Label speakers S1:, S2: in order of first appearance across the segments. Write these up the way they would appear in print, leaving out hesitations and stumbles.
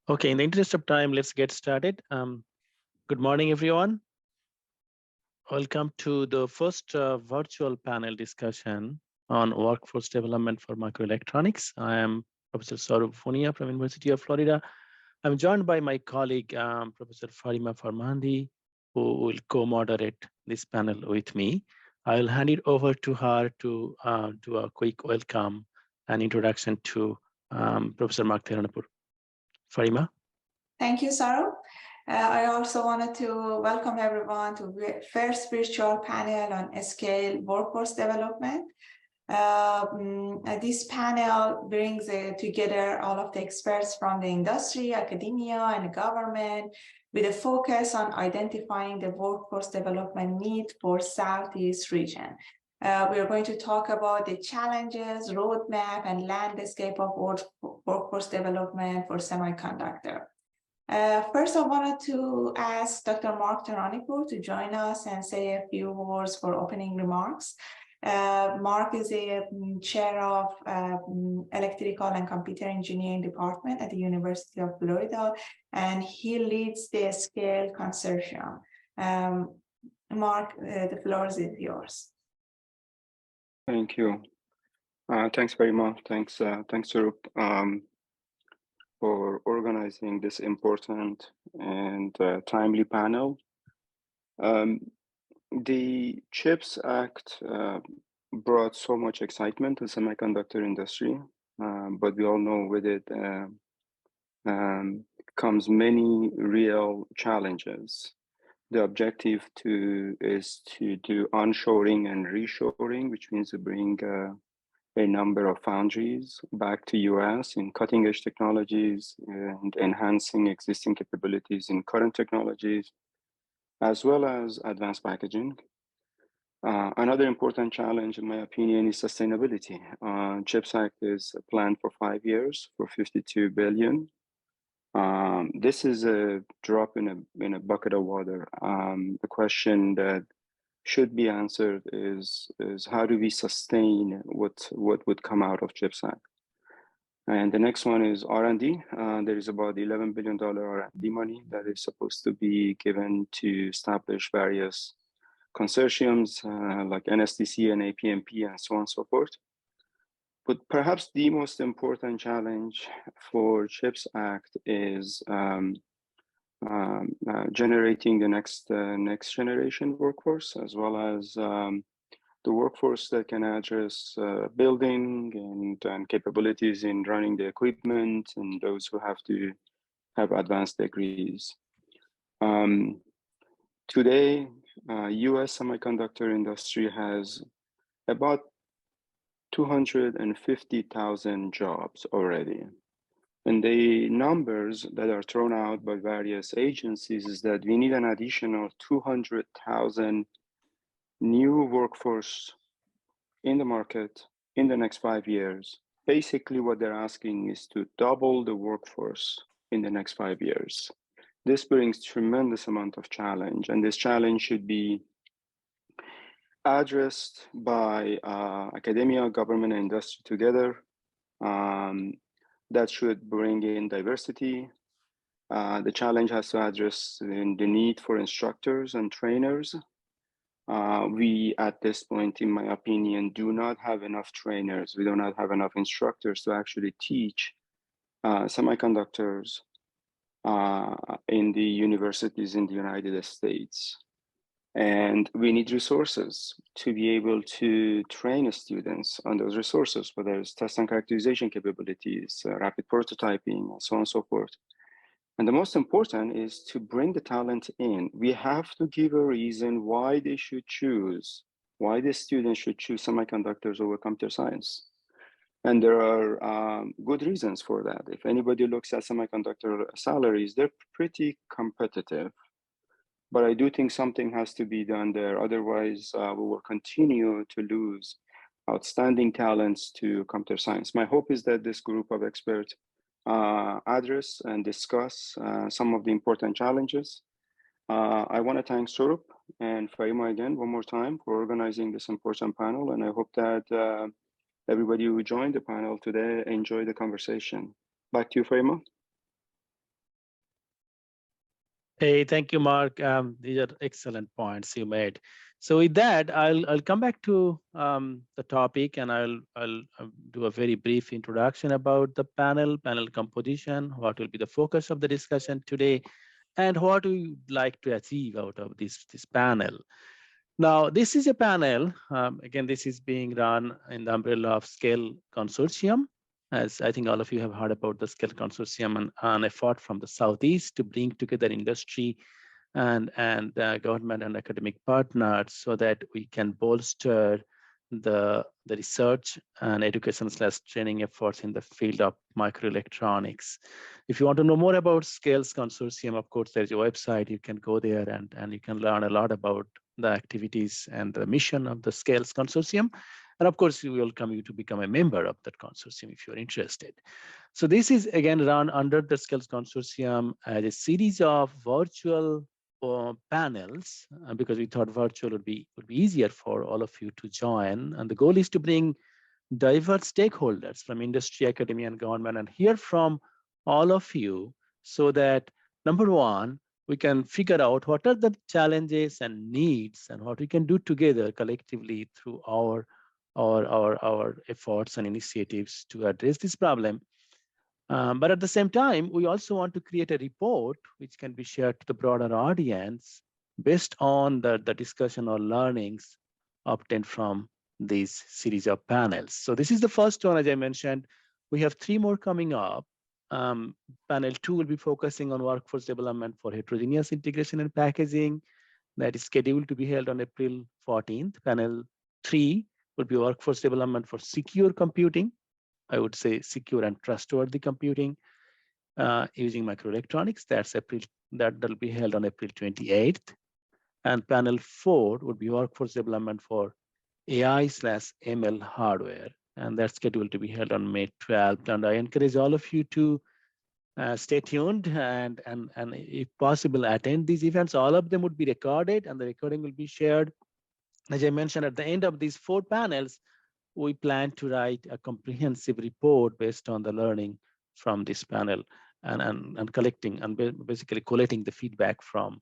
S1: Okay, in the interest of time, let's get started. Good morning, everyone. Welcome to the first virtual panel discussion on workforce development for microelectronics. I am Professor Swarup Bhunia from University of Florida. I'm joined by my colleague, Professor Farimah Farahmandi, who will co-moderate this panel with me. I'll hand it over to her to do a quick welcome and introduction to Professor Mark Theranapur. Farimah?
S2: Thank you, Swarup. I also wanted to welcome everyone to the first virtual panel on scale workforce development. This panel brings together all of the experts from the industry, academia, and government with a focus on identifying the workforce development need for Southeast region. We are going to talk about the challenges, roadmap, and landscape of workforce development for semiconductor. First, I wanted to ask Dr. Mark Theranapur to join us and say a few words for opening remarks. Mark is a chair of electrical and computer engineering department at the University of Florida, and he leads the SCALE consortium. Mark, the floor is yours.
S3: Thank you. Thanks very much. Thanks, Swarup, for organizing this important and timely panel. The CHIPS Act brought so much excitement to the semiconductor industry, but we all know with it comes many real challenges. The objective is to do onshoring and reshoring, which means to bring a number of foundries back to US in cutting edge technologies and enhancing existing capabilities in current technologies, as well as advanced packaging. Another important challenge, in my opinion, is sustainability. CHIPS Act is planned for 5 years for $52 billion. This is a drop in a bucket of water. The question that should be answered is how do we sustain what would come out of CHIPS Act? And the next one is R&D. There is about $11 billion R&D money that is supposed to be given to establish various consortiums like NSTC and APMP and so on and so forth. But perhaps the most important challenge for CHIPS Act is generating the next generation workforce, as well as the workforce that can address building and capabilities in running the equipment, and those who have to have advanced degrees. Today, US semiconductor industry has about 250,000 jobs already. And the numbers that are thrown out by various agencies is that we need an additional 200,000 new workforce in the market in the next 5 years. Basically, what they're asking is to double the workforce in the next 5 years. This brings tremendous amount of challenge, and this challenge should be addressed by academia, government, and industry together. That should bring in diversity. The challenge has to address the need for instructors and trainers. We, at this point, in my opinion, do not have enough trainers. We do not have enough instructors to actually teach semiconductors in the universities in the United States. And we need resources to be able to train students on those resources, whether it's test and characterization capabilities, rapid prototyping, and so on and so forth. And the most important is to bring the talent in. We have to give a reason why they should choose, why the students should choose semiconductors over computer science. And there are good reasons for that. If anybody looks at semiconductor salaries, they're pretty competitive. But I do think something has to be done there. Otherwise, we will continue to lose outstanding talents to computer science. My hope is that this group of experts address and discuss some of the important challenges. I want to thank Swarup and Farimah again one more time for organizing this important panel. And I hope that everybody who joined the panel today enjoyed the conversation. Back to you, Farimah.
S1: Hey, thank you, Mark. These are excellent points you made. So with that, I'll come back to the topic, and I'll do a very brief introduction about the panel composition, what will be the focus of the discussion today, and what we would like to achieve out of this panel. Now, this is a panel. Again, this is being run in the umbrella of Scale Consortium. As I think all of you have heard about the Scale Consortium, and an effort from the Southeast to bring together industry and government and academic partners so that we can bolster the research and education / training efforts in the field of microelectronics. If you want to know more about Scales Consortium, of course, there's a website. You can go there and you can learn a lot about the activities and the mission of the Scales Consortium. And of course, we welcome you to become a member of that consortium if you're interested. So this is again run under the Scales Consortium as a series of virtual panels, because we thought virtual would be easier for all of you to join. And the goal is to bring diverse stakeholders from industry, academia, and government and hear from all of you so that, number one, we can figure out what are the challenges and needs and what we can do together collectively through our efforts and initiatives to address this problem. But at the same time, we also want to create a report which can be shared to the broader audience based on the discussion or learnings obtained from these series of panels. So this is the first one, as I mentioned. We have 3 more coming up. Panel 2 will be focusing on workforce development for heterogeneous integration and packaging. That is scheduled to be held on April 14th. Panel 3 will be workforce development for secure computing. I would say secure and trustworthy computing using microelectronics. That'll be held on April 28th. And panel 4 would be workforce development for AI/ML hardware. And that's scheduled to be held on May 12th. And I encourage all of you to stay tuned and if possible, attend these events. All of them would be recorded and the recording will be shared. As I mentioned, at the end of these 4 panels, we plan to write a comprehensive report based on the learning from this panel and collecting and basically collating the feedback from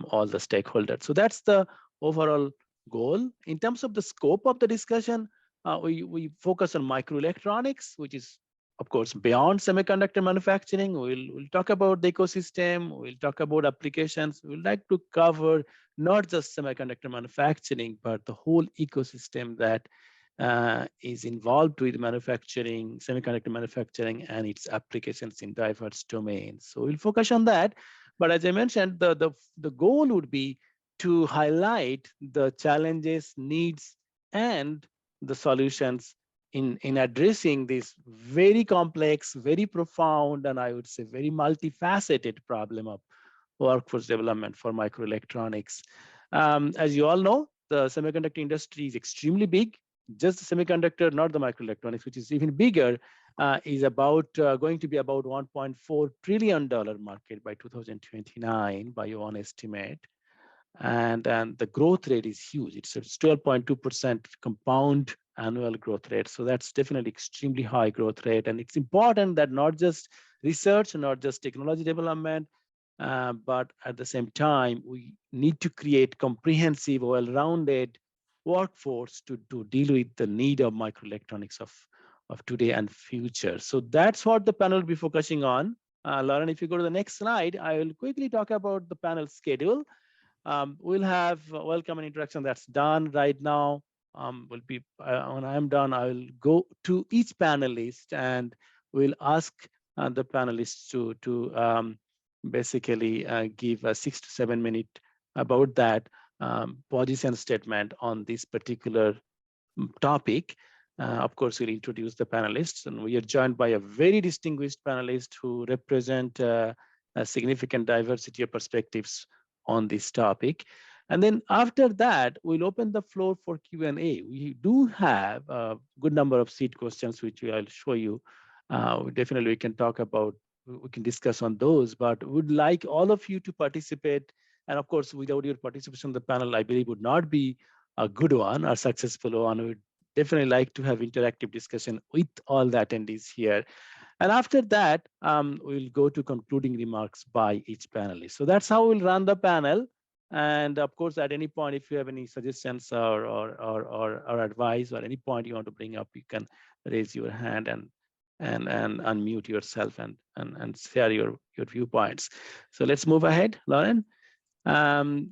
S1: all the stakeholders. So that's the overall goal. In terms of the scope of the discussion, we focus on microelectronics, which is, of course, beyond semiconductor manufacturing. We'll talk about the ecosystem. We'll talk about applications. We'd like to cover not just semiconductor manufacturing, but the whole ecosystem that is involved with manufacturing, semiconductor manufacturing, and its applications in diverse domains. So we'll focus on that. But as I mentioned, the goal would be to highlight the challenges, needs, and the solutions in addressing this very complex, very profound, and I would say very multifaceted problem of workforce development for microelectronics. As you all know, the semiconductor industry is extremely big. Just the semiconductor, not the microelectronics, which is even bigger, is about going to be about $1.4 trillion market by 2029 by one estimate. And the growth rate is huge. It's 12.2% compound annual growth rate. So that's definitely extremely high growth rate. And it's important that not just research, not just technology development, but at the same time, we need to create comprehensive, well-rounded workforce to deal with the need of microelectronics of today and future. So that's what the panel will be focusing on. Lauren, if you go to the next slide, I will quickly talk about the panel schedule. We'll have welcome and introduction that's done right now. Will be when I'm done, I will go to each panelist and we'll ask the panelists to basically give a 6 to 7 minute about that position statement on this particular topic. Of course, we'll introduce the panelists, and we are joined by a very distinguished panelist who represent a significant diversity of perspectives on this topic. And then after that, we'll open the floor for Q&A. We do have a good number of seed questions, which I'll show you. Definitely, we can talk about, we can discuss on those, but would like all of you to participate. And of course, without your participation on the panel, I believe would not be a good one or successful one. We would definitely like to have interactive discussion with all the attendees here. And after that, we'll go to concluding remarks by each panelist. So that's how we'll run the panel. And of course, at any point, if you have any suggestions or advice or any point you want to bring up, you can raise your hand and unmute yourself and share your viewpoints. So let's move ahead, Lauren.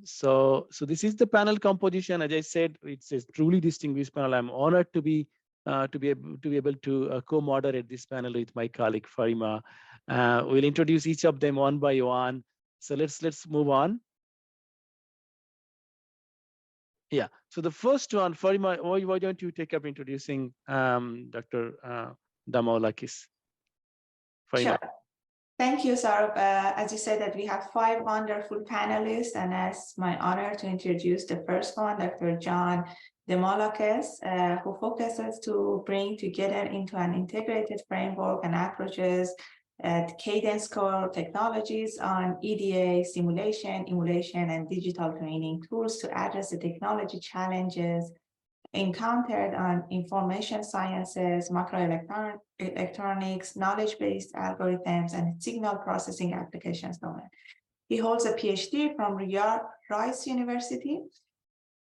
S1: So this is the panel composition. As I said, it's a truly distinguished panel. I'm honored to be able to co-moderate this panel with my colleague Farimah. We'll introduce each of them one by one. So let's move on. Yeah. So the first one, Farimah, why don't you take up introducing Dr. Damaolakis? Farimah.
S2: Sure. Thank you, Swarup. As you said, that we have 5 wonderful panelists, and it's my honor to introduce the first one, Dr. John Damaolakis, who focuses to bring together into an integrated framework and approaches cadence core technologies on EDA, simulation, emulation, and digital training tools to address the technology challenges encountered on information sciences, microelectronics, knowledge-based algorithms, and signal processing applications domain. He holds a PhD from Rice University.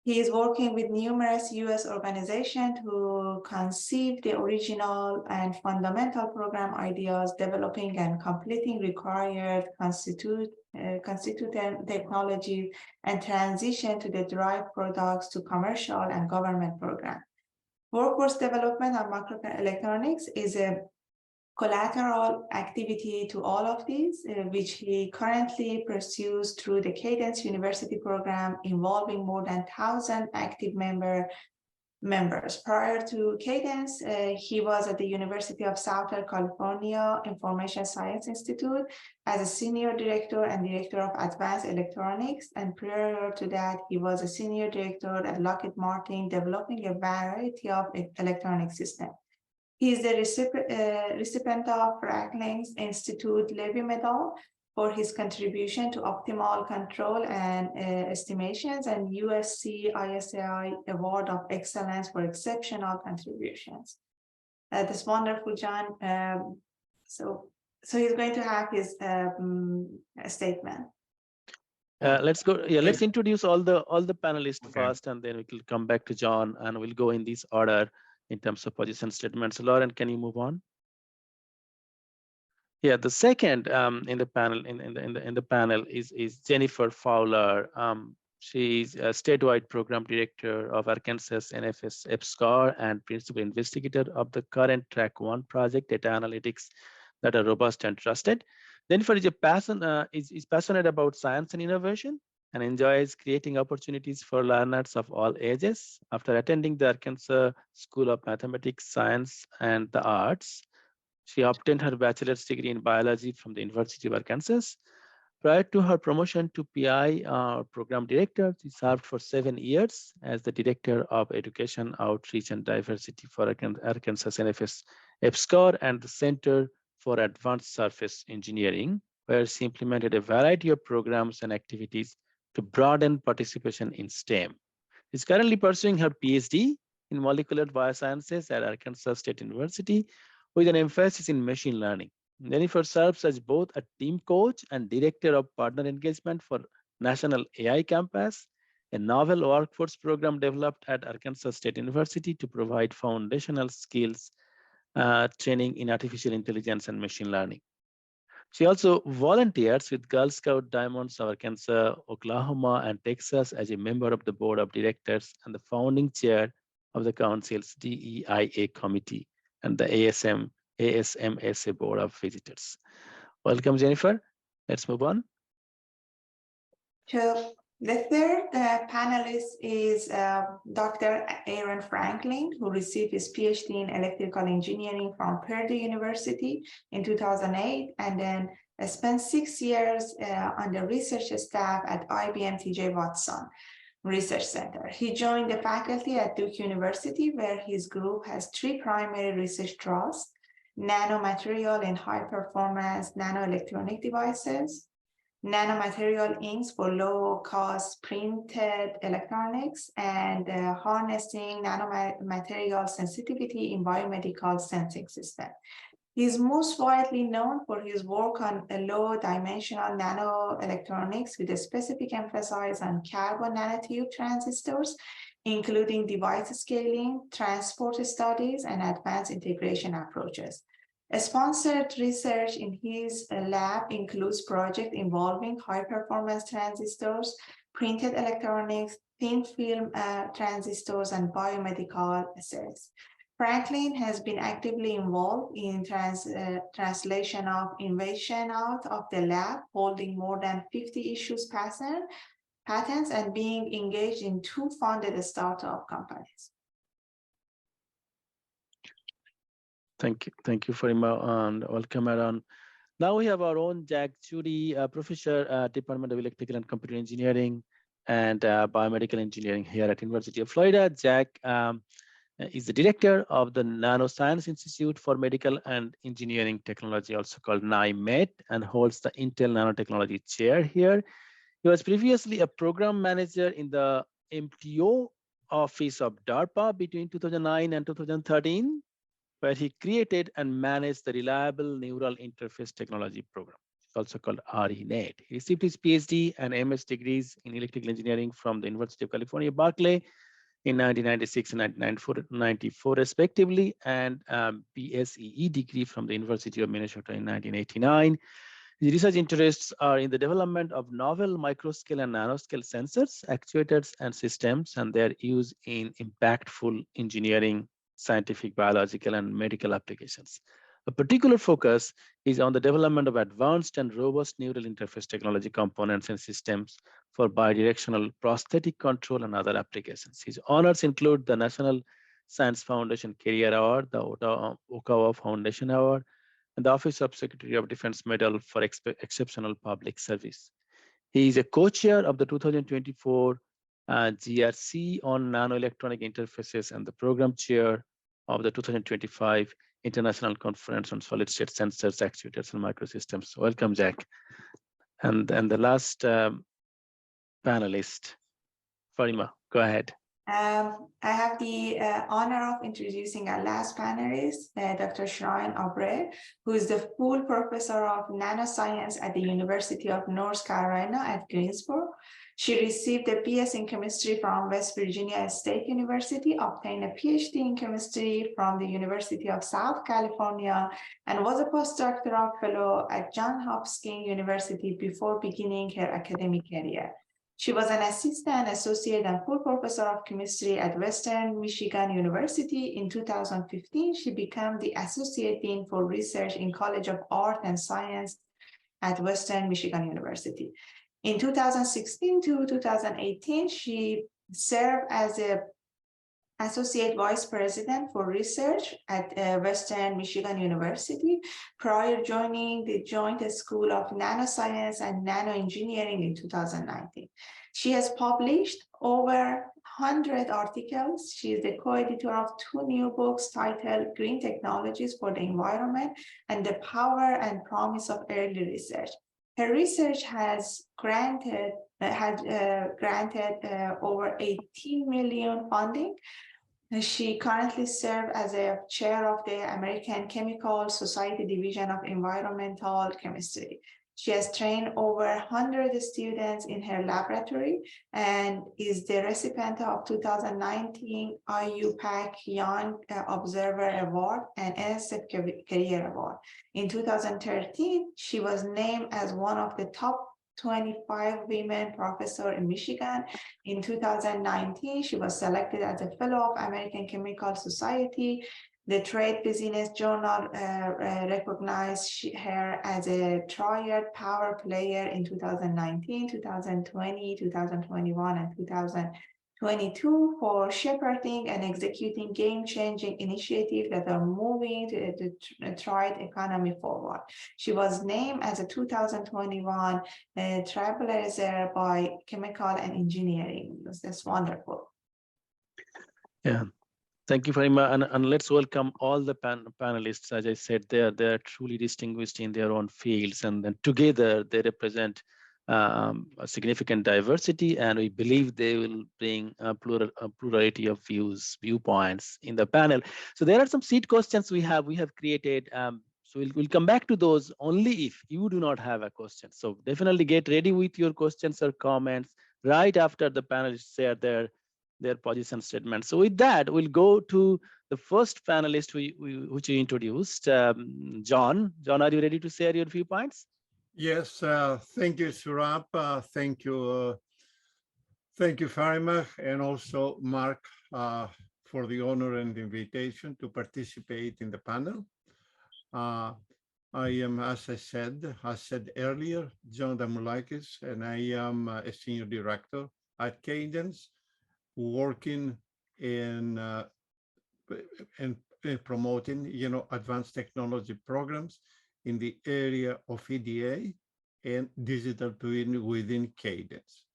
S2: He is working with numerous US organizations to conceive the original and fundamental program ideas, developing and completing required constituent technology, and transition to the derived products to commercial and government programs. Workforce development and microelectronics is a collateral activity to all of these, which he currently pursues through the Cadence University program, involving more than 1,000 active members. Prior to Cadence, he was at the University of Southern California Information Science Institute as a senior director and director of advanced electronics. And prior to that, he was a senior director at Lockheed Martin, developing a variety of electronic systems. He is the recipient of Franklin's Institute Levy Medal for his contribution to optimal control and estimations, and USC ISAI Award of Excellence for exceptional contributions. This wonderful John. So he's going to have his statement.
S1: Let's go. Yeah, let's introduce all the panelists first, and then we will come back to John, and we'll go in this order in terms of position statements. So Lauren, can you move on? Yeah, the second in the panel in the panel is Jennifer Fowler. She's a statewide program director of Arkansas NFS EPSCAR and principal investigator of the current Track 1 project, data analytics that are robust and trusted. Jennifer is passionate about science and innovation and enjoys creating opportunities for learners of all ages. After attending the Arkansas School of Mathematics, Science, and the Arts, she obtained her bachelor's degree in biology from the University of Arkansas. Prior to her promotion to PI program director, she served for 7 years as the director of education, outreach, and diversity for Arkansas NFS EPSCAR and the Center for Advanced Surface Engineering, where she implemented a variety of programs and activities to broaden participation in STEM. She's currently pursuing her PhD in molecular biosciences at Arkansas State University with an emphasis in machine learning. Jennifer serves as both a team coach and director of partner engagement for National AI Campus, a novel workforce program developed at Arkansas State University to provide foundational skills training in artificial intelligence and machine learning. She also volunteers with Girl Scout Diamonds of Arkansas, Oklahoma, and Texas as a member of the board of directors and the founding chair of the council's DEIA committee and the ASMSA board of visitors. Welcome, Jennifer. Let's move on.
S2: So the third panelist is Dr. Aaron Franklin, who received his PhD in electrical engineering from Purdue University in 2008, and then spent 6 years on the research staff at IBM TJ Watson Research Center. He joined the faculty at Duke University, where his group has 3 primary research thrusts: nanomaterial in high-performance nanoelectronic devices, nanomaterial inks for low-cost printed electronics, and harnessing nanomaterial sensitivity in biomedical sensing system. He is most widely known for his work on low-dimensional nanoelectronics with a specific emphasis on carbon nanotube transistors, including device scaling, transport studies, and advanced integration approaches. Sponsored research in his lab includes projects involving high-performance transistors, printed electronics, thin film transistors, and biomedical cells. Franklin has been actively involved in translation of innovation out of the lab, holding more than 50 issues patents and being engaged in 2 funded startup companies.
S1: Thank you, Farimah, and welcome around. Now we have our own Jack Judy, professor at Department of Electrical and Computer Engineering and Biomedical Engineering here at University of Florida. Jack is the director of the Nanoscience Institute for Medical and Engineering Technology, also called NIMET, and holds the Intel Nanotechnology Chair here. He was previously a program manager in the MTO office of DARPA between 2009 and 2013, where he created and managed the Reliable Neural Interface Technology Program, also called RENET. He received his PhD and MS degrees in electrical engineering from the University of California, Berkeley in 1996 and 1994, respectively, and BSEE degree from the University of Minnesota in 1989. His research interests are in the development of novel microscale and nanoscale sensors, actuators, and systems, and their use in impactful engineering, scientific, biological, and medical applications. A particular focus is on the development of advanced and robust neural interface technology components and systems for bidirectional prosthetic control and other applications. His honors include the National Science Foundation Career Award, the Okawa Foundation Award, and the Office of Secretary of Defense Medal for Exceptional Public Service. He is a co-chair of the 2024 GRC on nanoelectronic interfaces and the program chair of the 2025 International Conference on Solid-State Sensors, Actuators, and Microsystems. Welcome, Jack. And the last panelist, Farimah, go ahead.
S2: I have the honor of introducing our last panelist, Dr. Shrine Aubrey, who is the full professor of nanoscience at the University of North Carolina at Greensboro. She received a BS in chemistry from West Virginia State University, obtained a PhD in chemistry from the University of South California, and was a postdoctoral fellow at Johns Hopkins University before beginning her academic career. She was an assistant, associate, and full professor of chemistry at Western Michigan University. In 2015, she became the associate dean for research in College of Art and Science at Western Michigan University. In 2016 to 2018, she served as a Associate Vice President for Research at Western Michigan University prior joining the Joint School of Nanoscience and Nanoengineering in 2019. She has published over 100 articles. She is the co-editor of 2 new books titled Green Technologies for the Environment and The Power and Promise of Early Research. Her research has granted over 18 million funding. She currently serves as a chair of the American Chemical Society Division of Environmental Chemistry. She has trained over 100 students in her laboratory and is the recipient of 2019 IUPAC Young Observer Award and NSF Career Award. In 2013, she was named as one of the top 25 women professor in Michigan. In 2019, she was selected as a fellow of American Chemical Society. The Trade Business Journal recognized her as a triad power player in 2019, 2020, 2021, and 2022 for shepherding and executing game-changing initiatives that are moving the triad economy forward. She was named as a 2021 Trailblazer by Chemical and Engineering. That's wonderful.
S1: Yeah. Thank you, Farimah, and let's welcome all the panelists. As I said, they're truly distinguished in their own fields, and then together they represent a significant diversity, and we believe they will bring a plurality of viewpoints in the panel. So there are some seed questions we have created. So we'll come back to those only if you do not have a question. So definitely get ready with your questions or comments right after the panelists share their position statement. So with that, we'll go to the first panelist which we introduced, John. John, are you ready to share your viewpoints?
S4: Yes, thank you, Swarup. Thank you, Farimah, and also Mark, for the honor and invitation to participate in the panel. I am, as I said earlier, John Damulakis, and I am a senior director at Cadence, working in promoting, advanced technology programs in the area of EDA and digital twin within Cadence.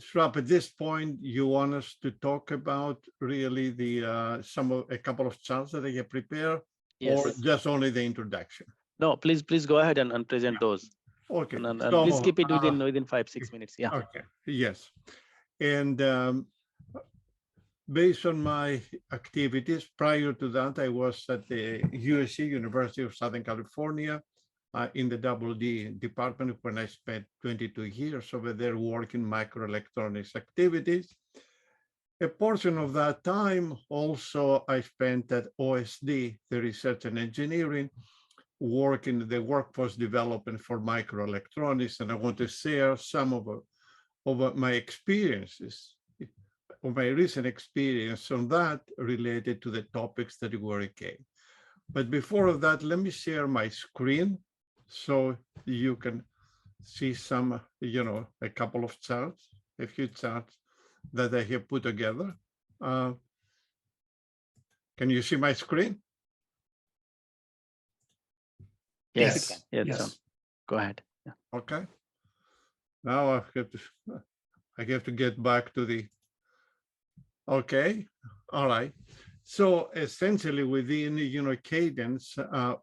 S4: Swarup, at this point, you want us to talk about really a couple of charts that I have prepared,
S1: Yes.
S4: or just only the introduction?
S1: No, please go ahead and present those.
S4: Okay.
S1: And please keep it within 5-6 minutes. Yeah.
S4: Okay. Yes. And based on my activities prior to that, I was at the USC, University of Southern California, in the D department when I spent 22 years over there working microelectronics activities. A portion of that time also I spent at OSD, the research and engineering, working the workforce development for microelectronics. And I want to share some of my experiences, of my recent experience on that related to the topics that were okay. But before that, let me share my screen so you can see some, a couple of charts, a few charts that I have put together. Can you see my screen?
S1: Yes. Yes.
S5: Yes.
S1: John. Go ahead. Yeah.
S4: Okay. Now I have to get back to the, okay. All right. So essentially within, Cadence,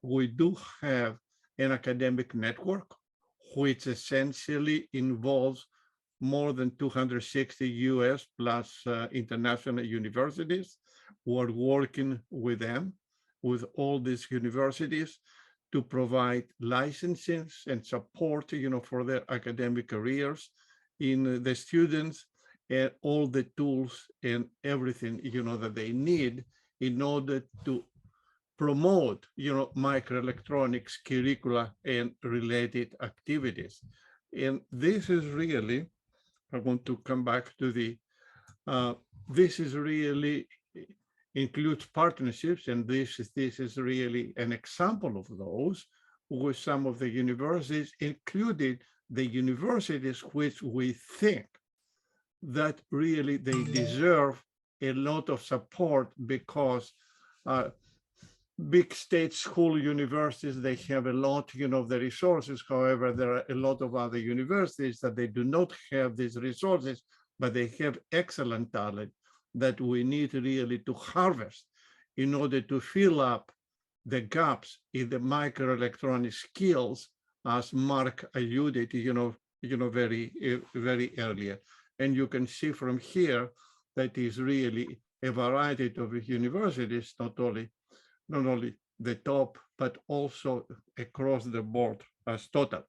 S4: we do have an academic network, which essentially involves more than 260 US plus international universities. We're working with them, with all these universities, to provide licenses and support, for their academic careers in the students, and all the tools and everything, that they need in order to promote, microelectronics curricula and related activities. And this is really, I want to come back to the, this is really includes partnerships, and this is really an example of those with some of the universities, including the universities which we think that really they deserve a lot of support, because big state school universities, they have a lot, of the resources. However, there are a lot of other universities that they do not have these resources, but they have excellent talent that we need really to harvest in order to fill up the gaps in the microelectronic skills, as Mark alluded to, very earlier. And you can see from here that is really a variety of universities, not only the top, but also across the board as total.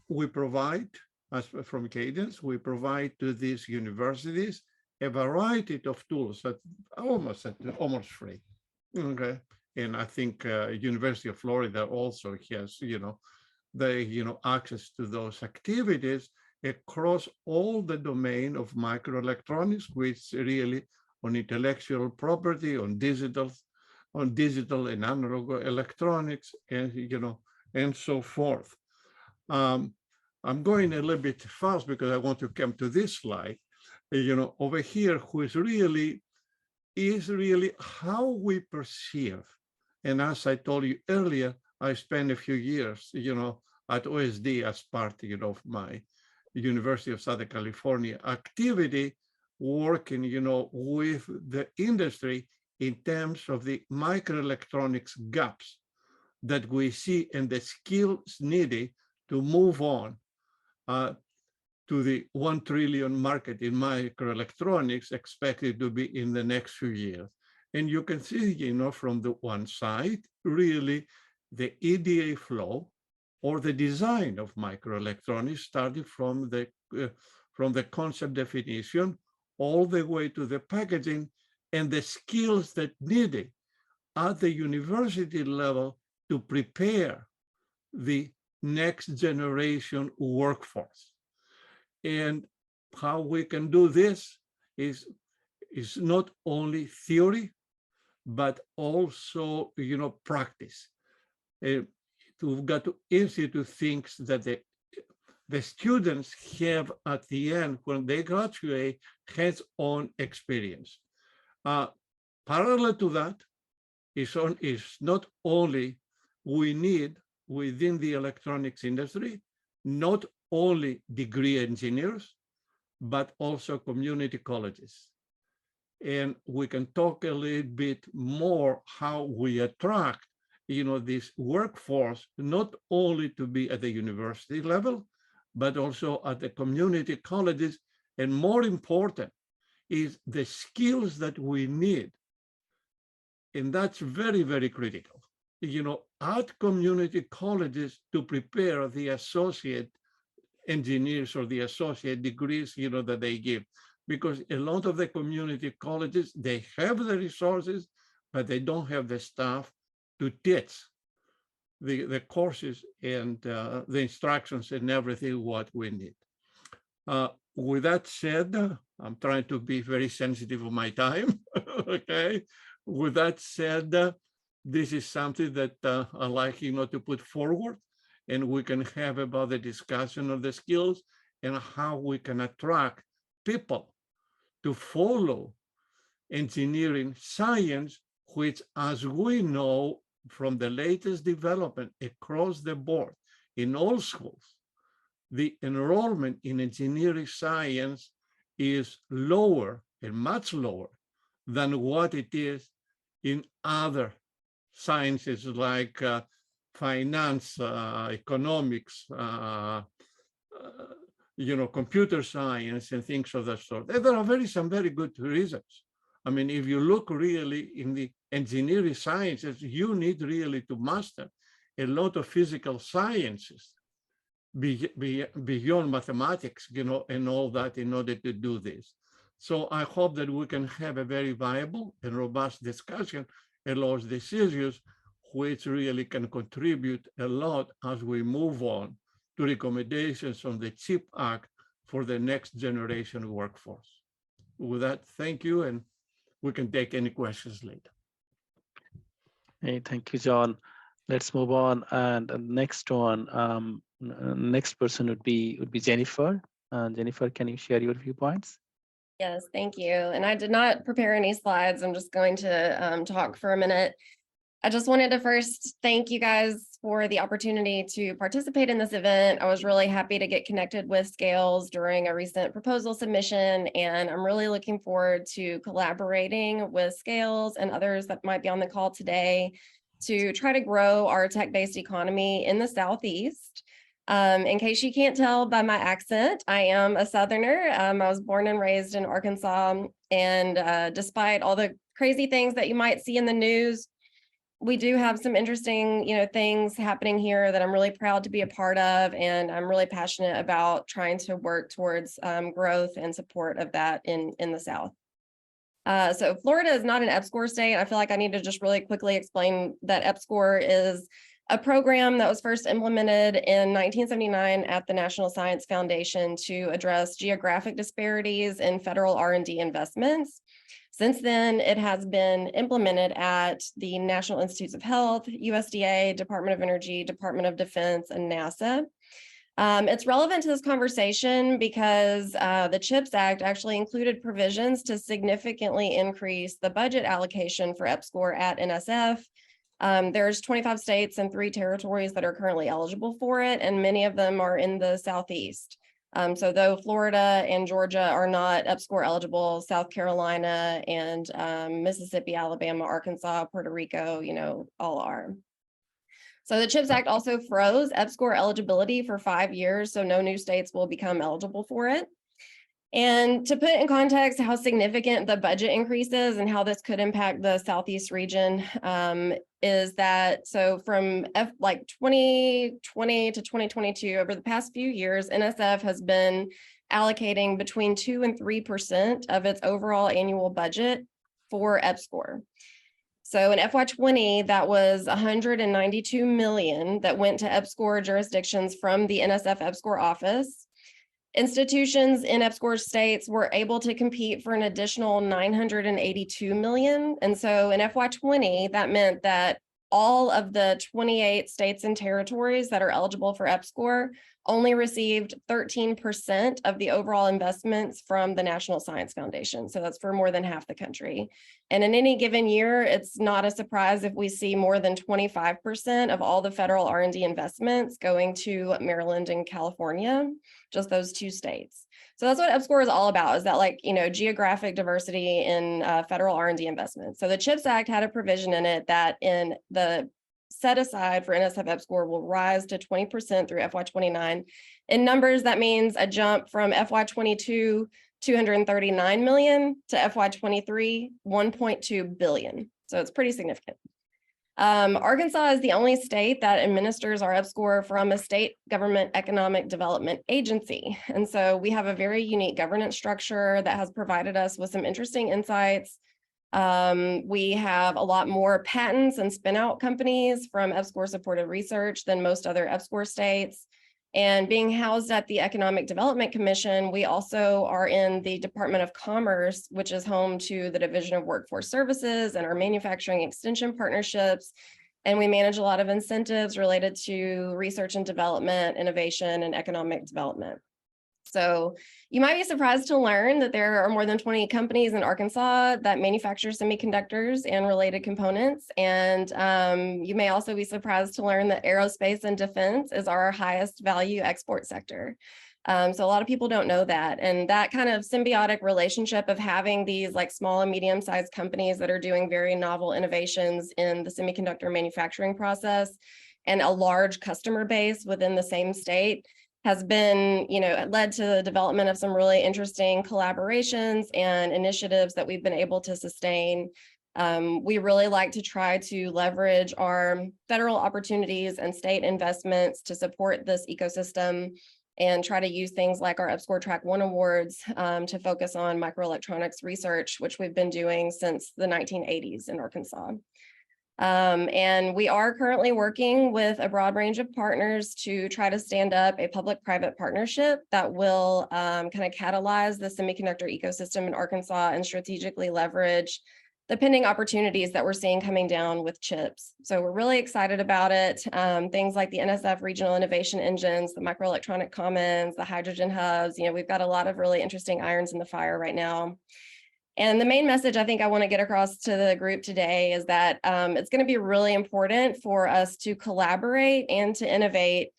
S4: We provide, as from Cadence, we provide to these universities a variety of tools that almost free. Okay, and I think University of Florida also has, access to those activities across all the domain of microelectronics, which really on intellectual property, on digital and analog electronics, and and so forth. I'm going a little bit fast because I want to come to this slide. Over here, who is really how we perceive. And as I told you earlier, I spent a few years, at OSD as part, of my University of Southern California activity, working, with the industry in terms of the microelectronics gaps that we see and the skills needed to move on to the 1 trillion market in microelectronics expected to be in the next few years. And you can see, from the one side, really the EDA flow or the design of microelectronics, starting from the concept definition all the way to the packaging and the skills that needed at the university level to prepare the next generation workforce. And how we can do this is not only theory, but also, practice. We've got to institute things that the students have at the end when they graduate hands-on experience. Parallel to that is not only we need within the electronics industry, not only degree engineers, but also community colleges. And we can talk a little bit more how we attract, this workforce, not only to be at the university level, but also at the community colleges. And more important is the skills that we need. And that's very, very critical, at community colleges to prepare the associate engineers or the associate degrees, that they give. Because a lot of the community colleges, they have the resources, but they don't have the staff to teach the courses and the instructions and everything what we need. With that said, I'm trying to be very sensitive of my time, okay? With that said, this is something that I like, to put forward, and we can have about the discussion of the skills and how we can attract people to follow engineering science, which, as we know from the latest development across the board in all schools, the enrollment in engineering science is lower and much lower than what it is in other sciences like finance, economics, computer science and things of that sort. There are some very good reasons. I mean, if you look really in the engineering sciences, you need really to master a lot of physical sciences beyond mathematics, and all that in order to do this. So I hope that we can have a very viable and robust discussion along these issues, which really can contribute a lot as we move on to recommendations on the CHIP Act for the next generation workforce. With that, thank you, and we can take any questions later.
S1: Hey, thank you, John. Let's move on. And the next one, next person would be Jennifer. Jennifer, can you share your viewpoints?
S5: Yes, thank you. And I did not prepare any slides. I'm just going to talk for a minute. I just wanted to first thank you guys for the opportunity to participate in this event. I was really happy to get connected with Scales during a recent proposal submission, and I'm really looking forward to collaborating with Scales and others that might be on the call today to try to grow our tech-based economy in the Southeast. In case you can't tell by my accent, I am a Southerner. I was born and raised in Arkansas, and despite all the crazy things that you might see in the news, we do have some interesting, things happening here that I'm really proud to be a part of, and I'm really passionate about trying to work towards growth and support of that in the South. So Florida is not an EPSCoR state. I feel like I need to just really quickly explain that EPSCoR is a program that was first implemented in 1979 at the National Science Foundation to address geographic disparities in federal R&D investments. Since then, it has been implemented at the National Institutes of Health, USDA, Department of Energy, Department of Defense, and NASA. It's relevant to this conversation because the CHIPS Act actually included provisions to significantly increase the budget allocation for EPSCoR at NSF. There's 25 states and 3 territories that are currently eligible for it, and many of them are in the Southeast. So though Florida and Georgia are not EPSCoR eligible, South Carolina and Mississippi, Alabama, Arkansas, Puerto Rico, all are. So the CHIPS Act also froze EPSCoR eligibility for 5 years, so no new states will become eligible for it. And to put in context how significant the budget increase is and how this could impact the Southeast region, is that so from 2020 to 2022, over the past few years, NSF has been allocating between 2 and 3% of its overall annual budget for EPSCoR. So in FY20, that was 192 million that went to EPSCoR jurisdictions from the NSF EPSCoR office. Institutions in EPSCoR states were able to compete for an additional 982 million. And so in FY20, that meant that all of the 28 states and territories that are eligible for EPSCoR only received 13% of the overall investments from the National Science Foundation. So that's for more than half the country. And in any given year, it's not a surprise if we see more than 25% of all the federal R&D investments going to Maryland and California, just those two states. So that's what EPSCoR is all about, is that, like, you know, geographic diversity in federal R&D investments. So the CHIPS Act had a provision in it that in the set aside for NSF EPSCoR will rise to 20% through FY29. In numbers, that means a jump from FY22, 239 million to FY23, 1.2 billion. So it's pretty significant. Arkansas is the only state that administers our EPSCoR from a state government economic development agency. And so we have a very unique governance structure that has provided us with some interesting insights. We have a lot more patents and spin-out companies from EPSCoR supported research than most other EPSCoR states. And being housed at the Economic Development Commission, we also are in the Department of Commerce, which is home to the Division of Workforce Services and our manufacturing extension partnerships. And we manage a lot of incentives related to research and development, innovation, and economic development. So you might be surprised to learn that there are more than 20 companies in Arkansas that manufacture semiconductors and related components. And you may also be surprised to learn that aerospace and defense is our highest value export sector. So a lot of people don't know that. And that kind of symbiotic relationship of having these like small and medium-sized companies that are doing very novel innovations in the semiconductor manufacturing process and a large customer base within the same state has been, you know, led to the development of some really interesting collaborations and initiatives that we've been able to sustain. We really like to try to leverage our federal opportunities and state investments to support this ecosystem and try to use things like our EPSCoR Track 1 awards to focus on microelectronics research, which we've been doing since the 1980s in Arkansas. And we are currently working with a broad range of partners to try to stand up a public-private partnership that will kind of catalyze the semiconductor ecosystem in Arkansas and strategically leverage the pending opportunities that we're seeing coming down with chips. So we're really excited about it. Things like the NSF Regional Innovation Engines, the Microelectronic Commons, the hydrogen hubs, you know, we've got a lot of really interesting irons in the fire right now. And the main message I think I want to get across to the group today is that it's going to be really important for us to collaborate and to innovate,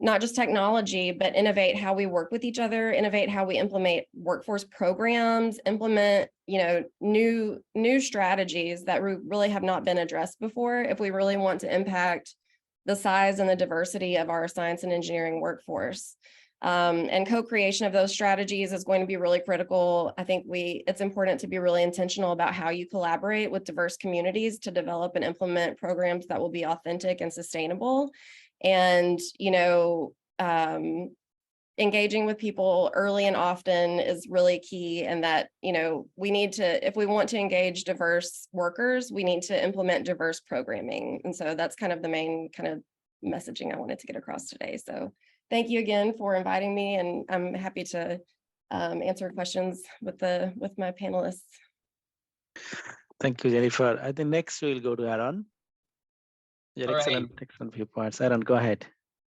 S5: not just technology, but innovate how we work with each other, innovate how we implement workforce programs, implement, you know, new strategies that really have not been addressed before if we really want to impact the size and the diversity of our science and engineering workforce. And co-creation of those strategies is going to be really critical. I think it's important to be really intentional about how you collaborate with diverse communities to develop and implement programs that will be authentic and sustainable. And, you know, engaging with people early and often is really key. And that, you know, we need to, if we want to engage diverse workers, we need to implement diverse programming. And so that's kind of the main kind of messaging I wanted to get across today. So thank you again for inviting me, and I'm happy to answer questions with my panelists.
S1: Thank you, Jennifer. I think next we'll go to Aaron. Yeah, excellent viewpoints. Aaron, go ahead.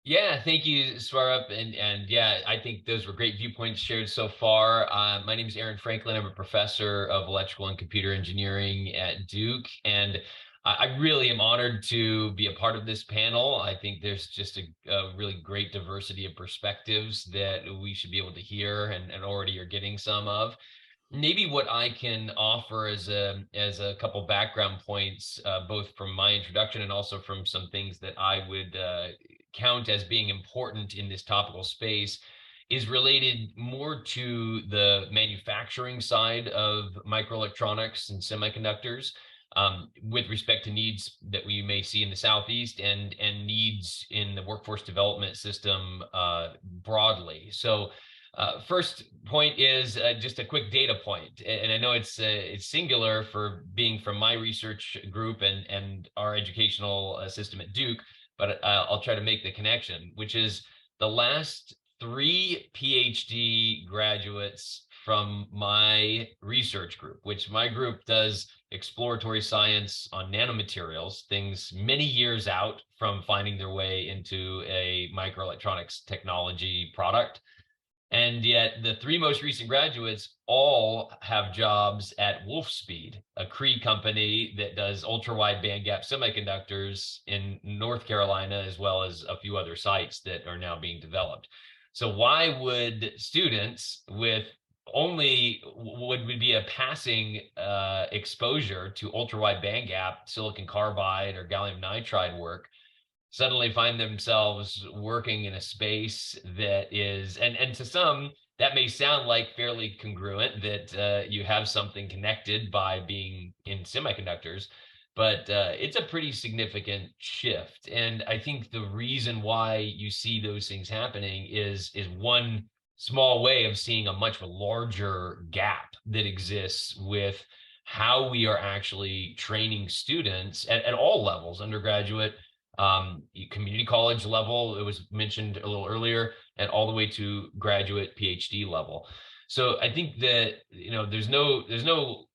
S6: Yeah, thank you, Swarup, and yeah, I think those were great viewpoints shared so far. My name is Aaron Franklin. I'm a professor of electrical and computer engineering at Duke, and I really am honored to be a part of this panel. I think there's just a really great diversity of perspectives that we should be able to hear and already are getting some of. Maybe what I can offer as a couple background points, both from my introduction and also from some things that I would count as being important in this topical space, is related more to the manufacturing side of microelectronics and semiconductors, with respect to needs that we may see in the Southeast and needs in the workforce development system broadly. So first point is just a quick data point, and I know it's singular for being from my research group and our educational system at Duke, but I'll try to make the connection, which is the last 3 PhD graduates from my research group, which my group does exploratory science on nanomaterials, things many years out from finding their way into a microelectronics technology product. And yet the 3 most recent graduates all have jobs at Wolfspeed, a Cree company that does ultra-wide bandgap semiconductors in North Carolina, as well as a few other sites that are now being developed. So why would students with only would be a passing exposure to ultra-wide bandgap silicon carbide or gallium nitride work suddenly find themselves working in a space that is, and to some, that may sound like fairly congruent, that you have something connected by being in semiconductors, but it's a pretty significant shift. And I think the reason why you see those things happening is one small way of seeing a much larger gap that exists with how we are actually training students at all levels, undergraduate, community college level, it was mentioned a little earlier, and all the way to graduate PhD level. So I think that, there's no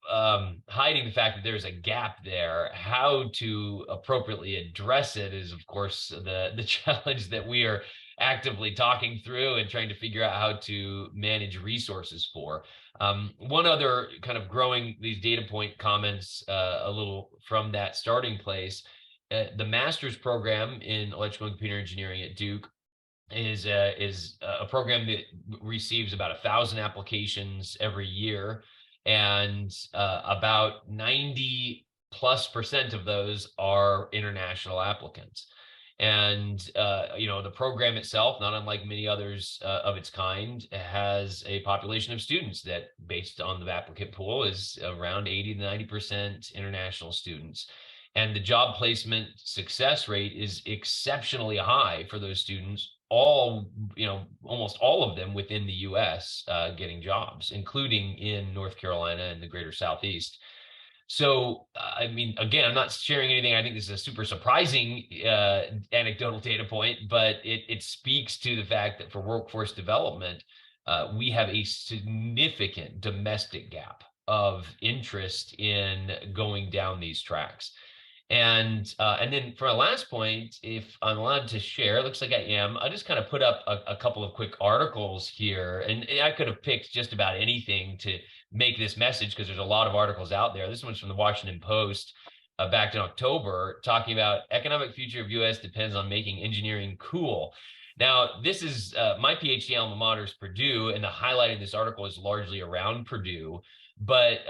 S6: hiding the fact that there's a gap there. How to appropriately address it is, of course, the challenge that we are actively talking through and trying to figure out how to manage resources for. One other kind of growing these data point comments a little from that starting place. The master's program in electrical and computer engineering at Duke is a program that receives about 1,000 applications every year, and about 90+% of those are international applicants. And the program itself, not unlike many others of its kind, has a population of students that, based on the applicant pool, is around 80 to 90% international students. And the job placement success rate is exceptionally high for those students, almost all of them within the US getting jobs, including in North Carolina and the greater Southeast. So, I mean, again, I'm not sharing anything. I think this is a super surprising anecdotal data point, but it speaks to the fact that for workforce development, we have a significant domestic gap of interest in going down these tracks. And then for a last point, if I'm allowed to share, it looks like I am, I just kind of put up a couple of quick articles here, and I could have picked just about anything to make this message because there's a lot of articles out there. This one's from the Washington Post back in October, talking about economic future of US depends on making engineering cool. Now, this is my PhD alma mater is Purdue, and the highlight of this article is largely around Purdue. But,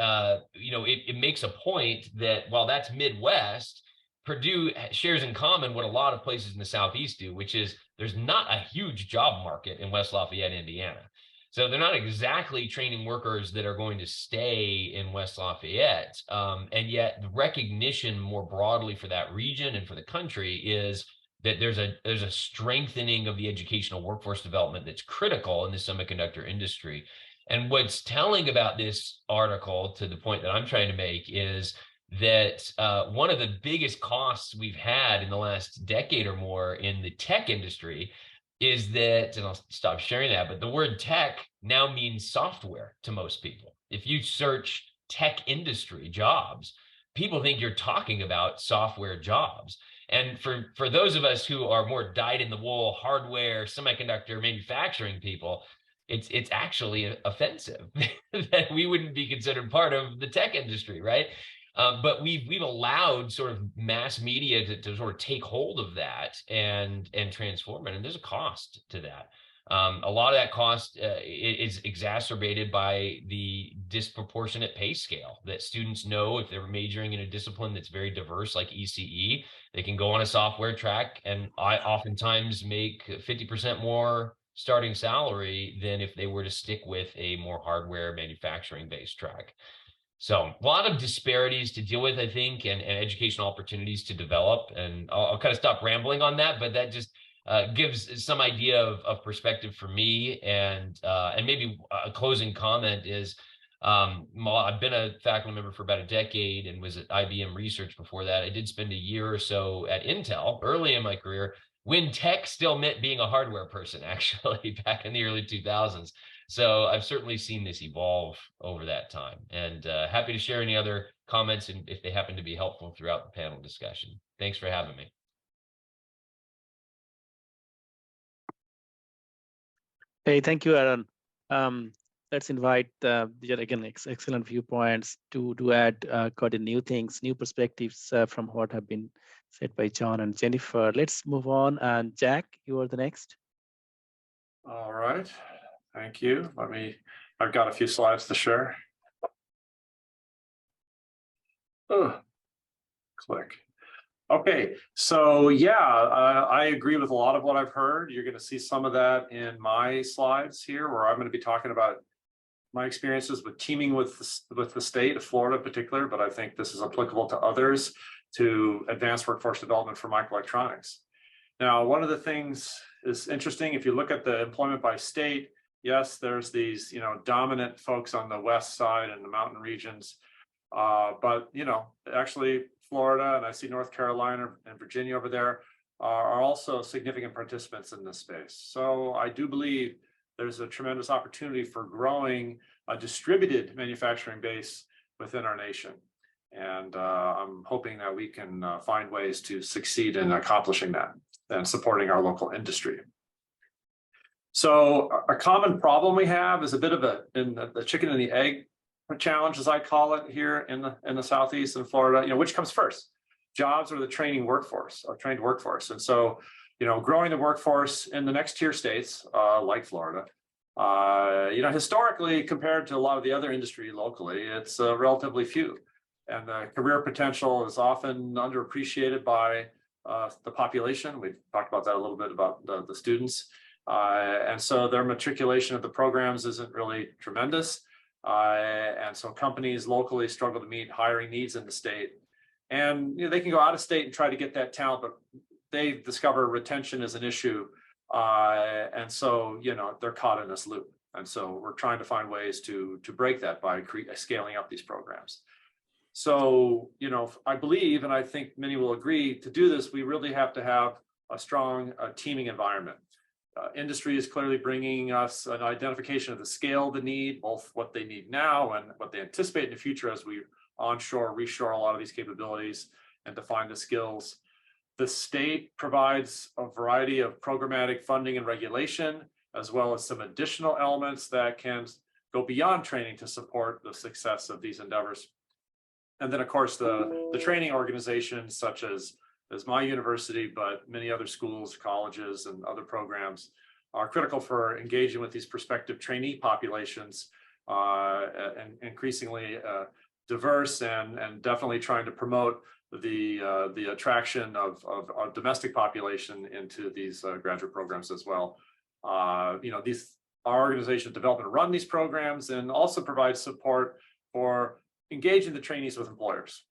S6: it makes a point that while that's Midwest, Purdue shares in common what a lot of places in the Southeast do, which is there's not a huge job market in West Lafayette, Indiana. So they're not exactly training workers that are going to stay in West Lafayette. And yet the recognition more broadly for that region and for the country is that there's a strengthening of the educational workforce development that's critical in the semiconductor industry. And what's telling about this article, to the point that I'm trying to make, is that one of the biggest costs we've had in the last decade or more in the tech industry is that, and I'll stop sharing that, but the word tech now means software to most people. If you search tech industry jobs, people think you're talking about software jobs. And for those of us who are more dyed-in-the-wool hardware, semiconductor manufacturing people, it's actually offensive that we wouldn't be considered part of the tech industry, right? But we've allowed sort of mass media to sort of take hold of that and transform it, and there's a cost to that. A lot of that cost is exacerbated by the disproportionate pay scale that students know. If they're majoring in a discipline that's very diverse, like ECE, they can go on a software track and I oftentimes make 50% more starting salary than if they were to stick with a more hardware manufacturing based track. So a lot of disparities to deal with, I think, and educational opportunities to develop. And I'll kind of stop rambling on that, but that just gives some idea of perspective for me. And maybe a closing comment is, I've been a faculty member for about a decade and was at IBM Research before that. I did spend a year or so at Intel early in my career, when tech still meant being a hardware person, actually, back in the early 2000s. So I've certainly seen this evolve over that time, and happy to share any other comments and if they happen to be helpful throughout the panel discussion. Thanks for having me.
S1: Hey, thank you, Aaron. Let's invite again excellent viewpoints to add quite a new things, new perspectives from what have been said by John and Jennifer. Let's move on, and Jack, you are the next.
S7: All right, thank you. I've got a few slides to share. Oh, click. Okay, so yeah, I agree with a lot of what I've heard. You're going to see some of that in my slides here, where I'm going to be talking about my experiences with teaming with the state of Florida in particular, but I think this is applicable to others, to advance workforce development for microelectronics. Now, one of the things is interesting, if you look at the employment by state, yes, there's these, dominant folks on the west side and the mountain regions, but, actually Florida, and I see North Carolina and Virginia over there, are also significant participants in this space. So I do believe there's a tremendous opportunity for growing a distributed manufacturing base within our nation. And I'm hoping that we can find ways to succeed in accomplishing that and supporting our local industry. So a common problem we have is a bit of the chicken and the egg challenge, as I call it, here in the Southeast in Florida. Which comes first, jobs or the trained workforce? And so, growing the workforce in the next tier states like Florida, historically, compared to a lot of the other industry locally, it's relatively few, and the career potential is often underappreciated by the population. We've talked about that a little bit about the students, and so their matriculation of the programs isn't really tremendous. And so companies locally struggle to meet hiring needs in the state. And they can go out of state and try to get that talent, but they discover retention is an issue. And so, they're caught in this loop. And so we're trying to find ways to break that by scaling up these programs. So, I believe, and I think many will agree, to do this, we really have to have a strong teaming environment. Industry is clearly bringing us an identification of the scale of the need, both what they need now and what they anticipate in the future as we onshore, reshore a lot of these capabilities and define the skills. The state provides a variety of programmatic funding and regulation, as well as some additional elements that can go beyond training to support the success of these endeavors. And then, of course, the training organizations such as my university, but many other schools, colleges, and other programs are critical for engaging with these prospective trainee populations, and increasingly diverse, and definitely trying to promote the attraction of domestic population into these graduate programs as well. Our organization develop and run these programs, and also provide support for engaging the trainees with employers.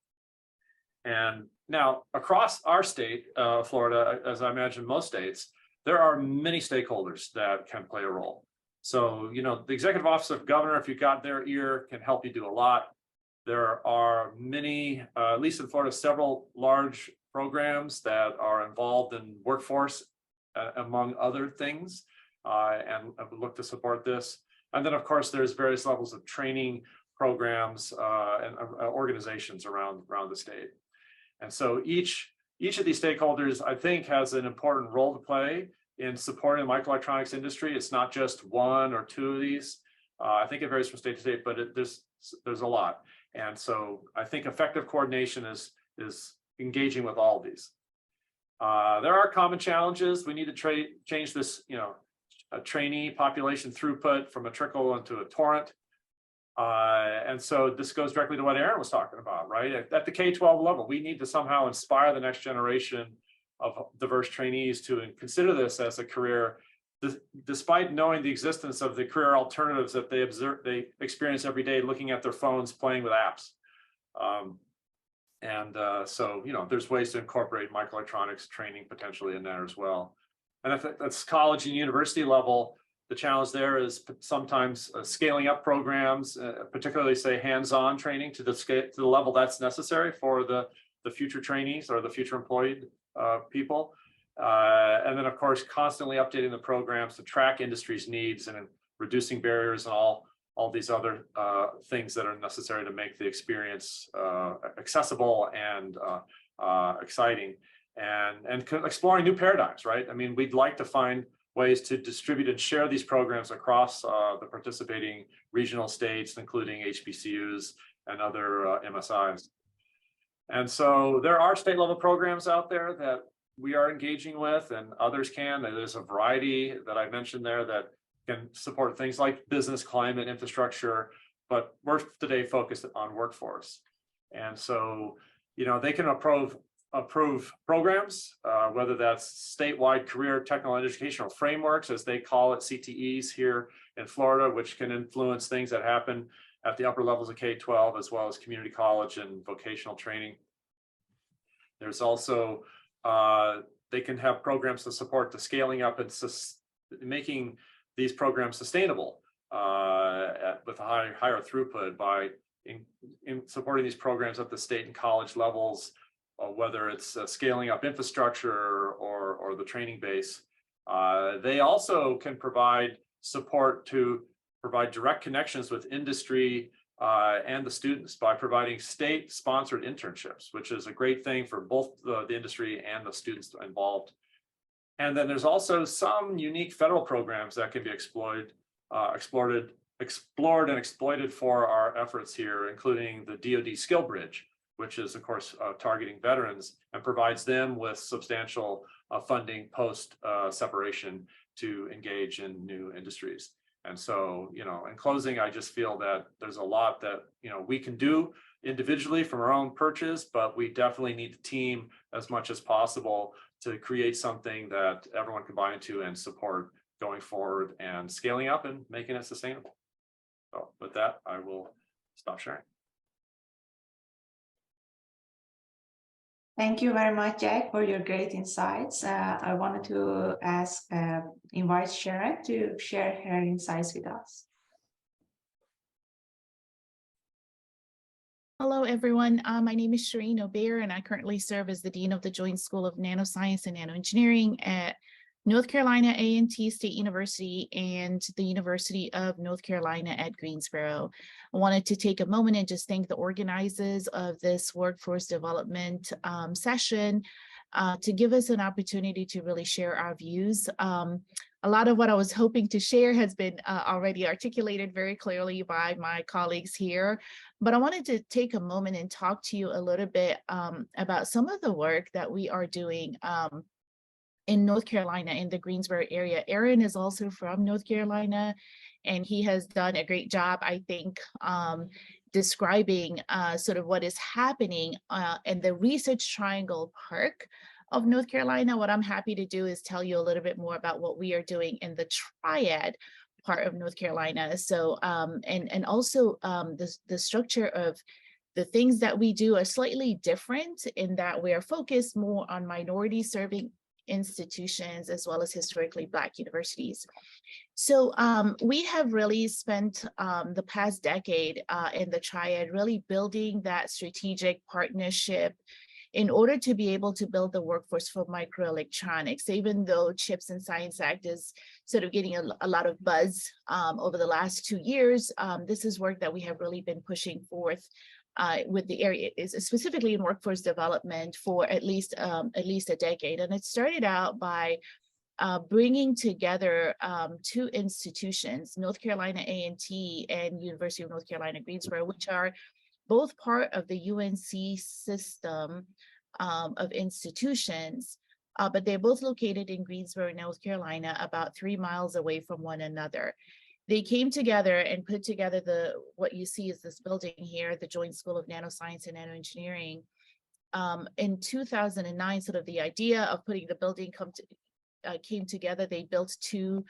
S7: And now, across our state, Florida, as I imagine most states, there are many stakeholders that can play a role. So, the Executive Office of Governor, if you've got their ear, can help you do a lot. There are many, at least in Florida, several large programs that are involved in workforce, among other things, and would look to support this. And then, of course, there's various levels of training programs and organizations around the state. And so each of these stakeholders, I think, has an important role to play in supporting the microelectronics industry. It's not just one or two of these. I think it varies from state to state, but there's a lot. And so I think effective coordination is engaging with all of these. There are common challenges. We need to change this, a trainee population throughput from a trickle into a torrent. And so this goes directly to what Aaron was talking about, right? At the K-12 level, we need to somehow inspire the next generation of diverse trainees to consider this as a career despite knowing the existence of the career alternatives that they experience every day, looking at their phones, playing with apps. So, you know, there's ways to incorporate microelectronics training potentially in there as well. And if that's college and university level, the challenge there is sometimes scaling up programs, particularly say hands-on training to the level that's necessary for the future trainees or the future employed people. And then of course, constantly updating the programs to track industry's needs and reducing barriers and all these other things that are necessary to make the experience accessible and exciting, and exploring new paradigms, right? I mean, we'd like to find ways to distribute and share these programs across the participating regional states, including HBCUs and other MSIs. And so there are state level programs out there that we are engaging with, and others can. There's a variety that I mentioned there that can support things like business, climate, infrastructure, but we're today focused on workforce. And so, you know, they can approve programs, whether that's statewide career technical and educational frameworks, as they call it, CTEs here in Florida, which can influence things that happen at the upper levels of K-12, as well as community college and vocational training. There's also, they can have programs to support the scaling up and making these programs sustainable with a higher throughput by in supporting these programs at the state and college levels, whether it's scaling up infrastructure or the training base. They also can provide support to provide direct connections with industry and the students by providing state-sponsored internships, which is a great thing for both the industry and the students involved. And then there's also some unique federal programs that can be explored and exploited for our efforts here, including the DoD Skill Bridge, which is of course targeting veterans and provides them with substantial funding post separation to engage in new industries. And so, you know, in closing, I just feel that there's a lot that, you know, we can do individually from our own perches, but we definitely need to team as much as possible to create something that everyone can buy into and support going forward and scaling up and making it sustainable. So with that, I will stop sharing.
S2: Thank you very much, Jack, for your great insights. I wanted to invite Sharon to share her insights with us.
S8: Hello, everyone. My name is Shireen Obeir, and I currently serve as the Dean of the Joint School of Nanoscience and Nanoengineering at North Carolina A&T State University and the University of North Carolina at Greensboro. I wanted to take a moment and just thank the organizers of this workforce development session to give us an opportunity to really share our views. A lot of what I was hoping to share has been already articulated very clearly by my colleagues here, but I wanted to take a moment and talk to you a little bit about some of the work that we are doing in North Carolina, in the Greensboro area. Aaron is also from North Carolina, and he has done a great job, I think, describing sort of what is happening in the Research Triangle Park of North Carolina. What I'm happy to do is tell you a little bit more about what we are doing in the Triad part of North Carolina. So, and also the structure of the things that we do are slightly different in that we are focused more on minority serving institutions as well as historically Black universities. So we have really spent the past decade in the Triad really building that strategic partnership in order to be able to build the workforce for microelectronics. Even though CHIPS and Science Act is sort of getting a lot of buzz over the last 2 years, this is work that we have really been pushing forth with the area, is specifically in workforce development for at least a decade. And it started out by bringing together 2 institutions, North Carolina A&T and University of North Carolina Greensboro, which are both part of the UNC system of institutions, but they're both located in Greensboro, North Carolina, about 3 miles away from one another. They came together and put together what you see is this building here, the Joint School of Nanoscience and Nanoengineering. In 2009, sort of the idea of putting the building came together. They built two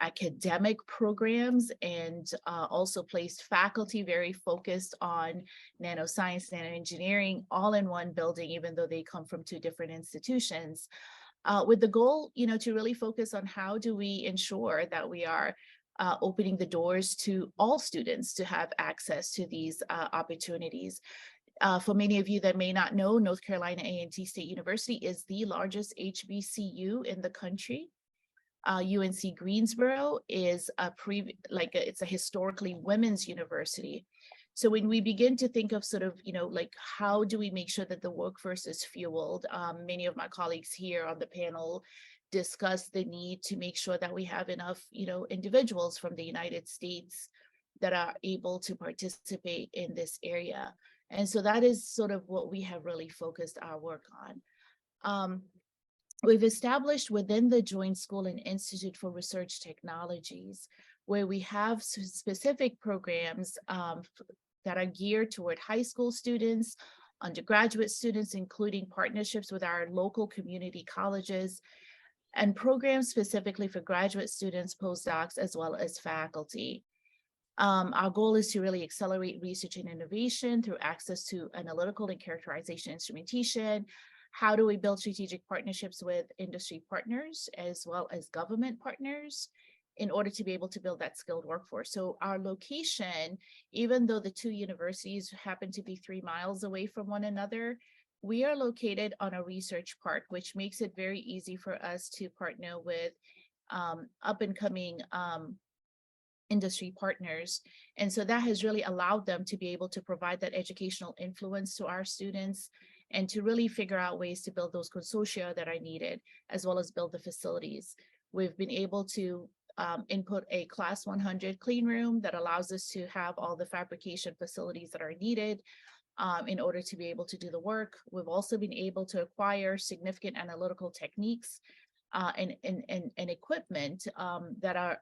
S8: academic programs and also placed faculty very focused on nanoscience, nanoengineering, all in one building, even though they come from two different institutions, with the goal, to really focus on how do we ensure that we are opening the doors to all students to have access to these opportunities. For many of you that may not know, North Carolina A&T State University is the largest HBCU in the country. UNC Greensboro is it's a historically women's university. So when we begin to think of sort of, like how do we make sure that the workforce is fueled? Many of my colleagues here on the panel discuss the need to make sure that we have enough, individuals from the United States that are able to participate in this area. And so that is sort of what we have really focused our work on. We've established within the Joint School an Institute for Research Technologies, where we have specific programs that are geared toward high school students, undergraduate students, including partnerships with our local community colleges, and programs specifically for graduate students, postdocs, as well as faculty. Our goal is to really accelerate research and innovation through access to analytical and characterization instrumentation. How do we build strategic partnerships with industry partners as well as government partners in order to be able to build that skilled workforce? So our location, even though the two universities happen to be 3 miles away from one another, we are located on a research park, which makes it very easy for us to partner with up and coming industry partners. And so that has really allowed them to be able to provide that educational influence to our students and to really figure out ways to build those consortia that are needed, as well as build the facilities. We've been able to input a class 100 clean room that allows us to have all the fabrication facilities that are needed in order to be able to do the work. We've also been able to acquire significant analytical techniques and equipment that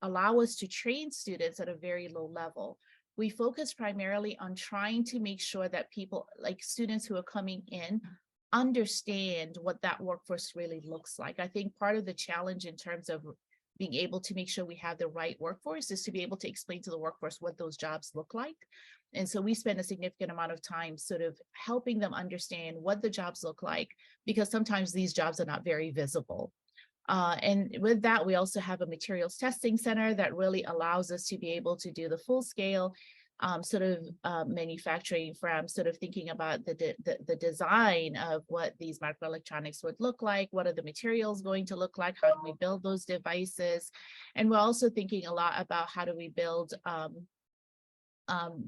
S8: allow us to train students at a very low level. We focus primarily on trying to make sure that people, like students who are coming in, understand what that workforce really looks like. I think part of the challenge in terms of being able to make sure we have the right workforce is to be able to explain to the workforce what those jobs look like. And so we spend a significant amount of time sort of helping them understand what the jobs look like, because sometimes these jobs are not very visible. And with that, we also have a materials testing center that really allows us to be able to do the full scale manufacturing, from sort of thinking about the design of what these microelectronics would look like, what are the materials going to look like, how do we build those devices. And we're also thinking a lot about how do we build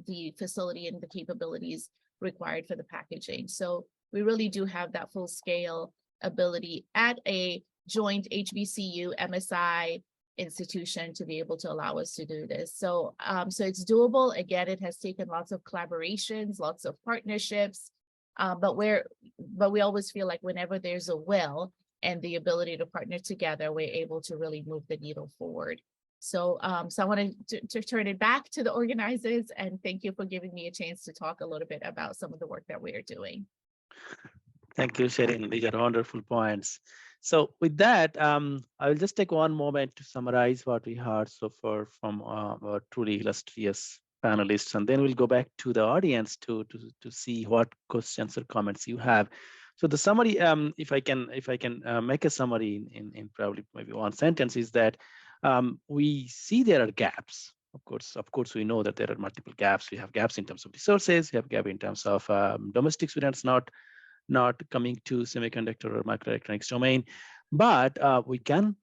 S8: the facility and the capabilities required for the packaging. So we really do have that full scale ability at a joint HBCU MSI institution to be able to allow us to do this. So it's doable. Again, it has taken lots of collaborations, lots of partnerships, but we always feel like whenever there's a will and the ability to partner together, we're able to really move the needle forward. So I want to turn it back to the organizers, and thank you for giving me a chance to talk a little bit about some of the work that we are doing.
S1: Thank you, Sherin. These are wonderful points. So with that, I will just take one moment to summarize what we heard so far from our truly illustrious panelists, and then we'll go back to the audience to see what questions or comments you have. So the summary, if I can make a summary in probably maybe one sentence, is that we see there are gaps. Of course, we know that there are multiple gaps. We have gaps in terms of resources. We have gap in terms of domestic students not coming to semiconductor or microelectronics domain, but we can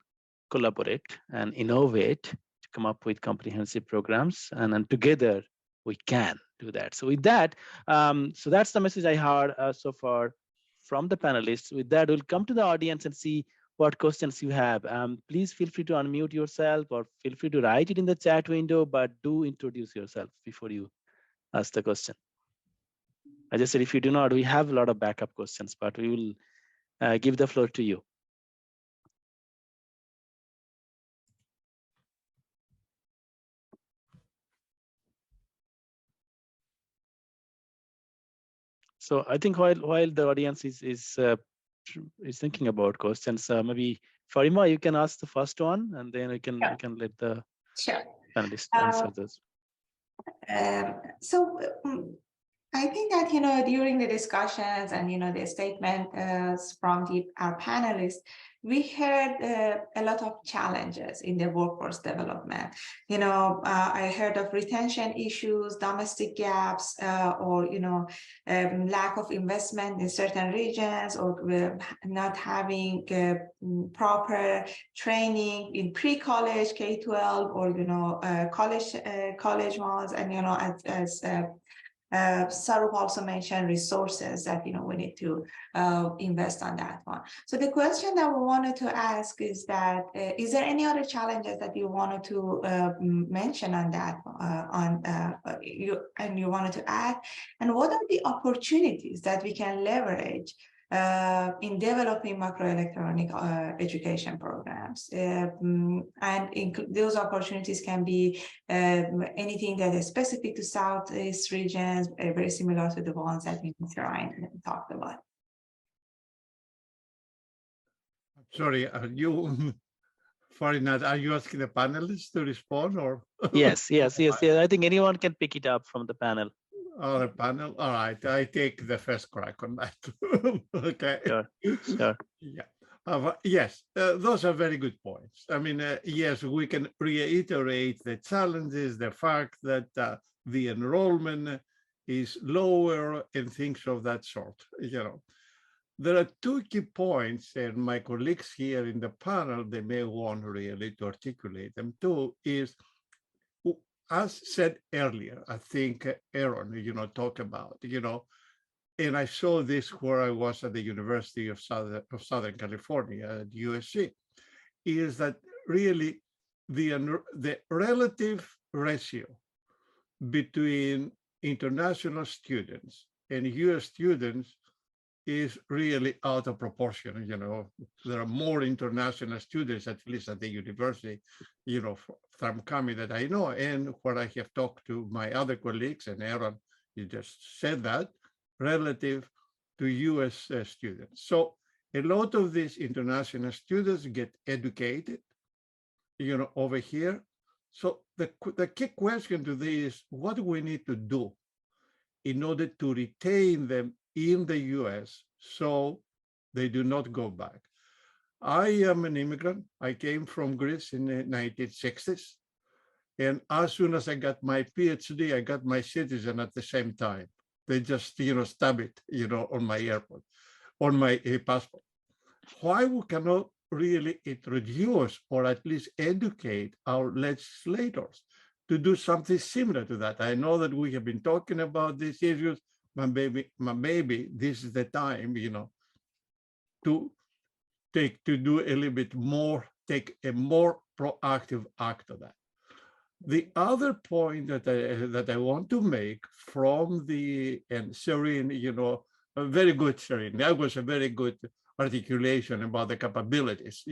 S1: collaborate and innovate to come up with comprehensive programs, and then together we can do that. So with that, so that's the message I heard so far from the panelists. With that, we'll come to the audience and see what questions you have. Please feel free to unmute yourself or feel free to write it in the chat window, but do introduce yourself before you ask the question. I just said, if you do not, we have a lot of backup questions, but we will give the floor to you. So I think while the audience is is thinking about questions. Maybe Farimah, you can ask the first one, and then we can let the
S2: Sure.
S1: panelists answer this.
S2: So I think that, during the discussions and, the statement from our panelists, we heard a lot of challenges in the workforce development. I heard of retention issues, domestic gaps, or, lack of investment in certain regions, or not having proper training in pre-college, K-12, or, college ones, and, as Swarup also mentioned resources that we need to invest on that one. So the question that we wanted to ask is that is there any other challenges that you wanted to mention on that you wanted to add, and what are the opportunities that we can leverage in developing microelectronic education programs, and those opportunities can be anything that is specific to Southeast regions, very similar to the ones that Mr. Ryan talked about.
S4: Sorry, are you, Farimah, are you asking the panelists to respond, or?
S1: Yes. I think anyone can pick it up from the panel.
S4: Or a panel? All right, I take the first crack on that. Okay.
S1: Sure.
S4: Yeah. Yes, those are very good points. I mean, yes, we can reiterate the challenges, the fact that the enrollment is lower and things of that sort. There are two key points, and my colleagues here in the panel, they may want really to articulate them too, is, as said earlier, I think Aaron, talked about, and I saw this where I was at the University of Southern California at USC, is that really the relative ratio between international students and US students is really out of proportion. There are more international students, at least at the university, from coming that I know, and where I have talked to my other colleagues, and Aaron, you just said that, relative to US students. So a lot of these international students get educated, over here. So the key question to this is, what do we need to do in order to retain them in the US so they do not go back? I am an immigrant. I came from Greece in the 1960s. And as soon as I got my PhD, I got my citizen at the same time. They just, stab it, on my airport, on my passport. Why we cannot really introduce or at least educate our legislators to do something similar to that? I know that we have been talking about these issues, but maybe this is the time, to do a little bit more, take a more proactive act of that. The other point that I want to make from and Serene, a very good Serene, that was a very good articulation about the capabilities,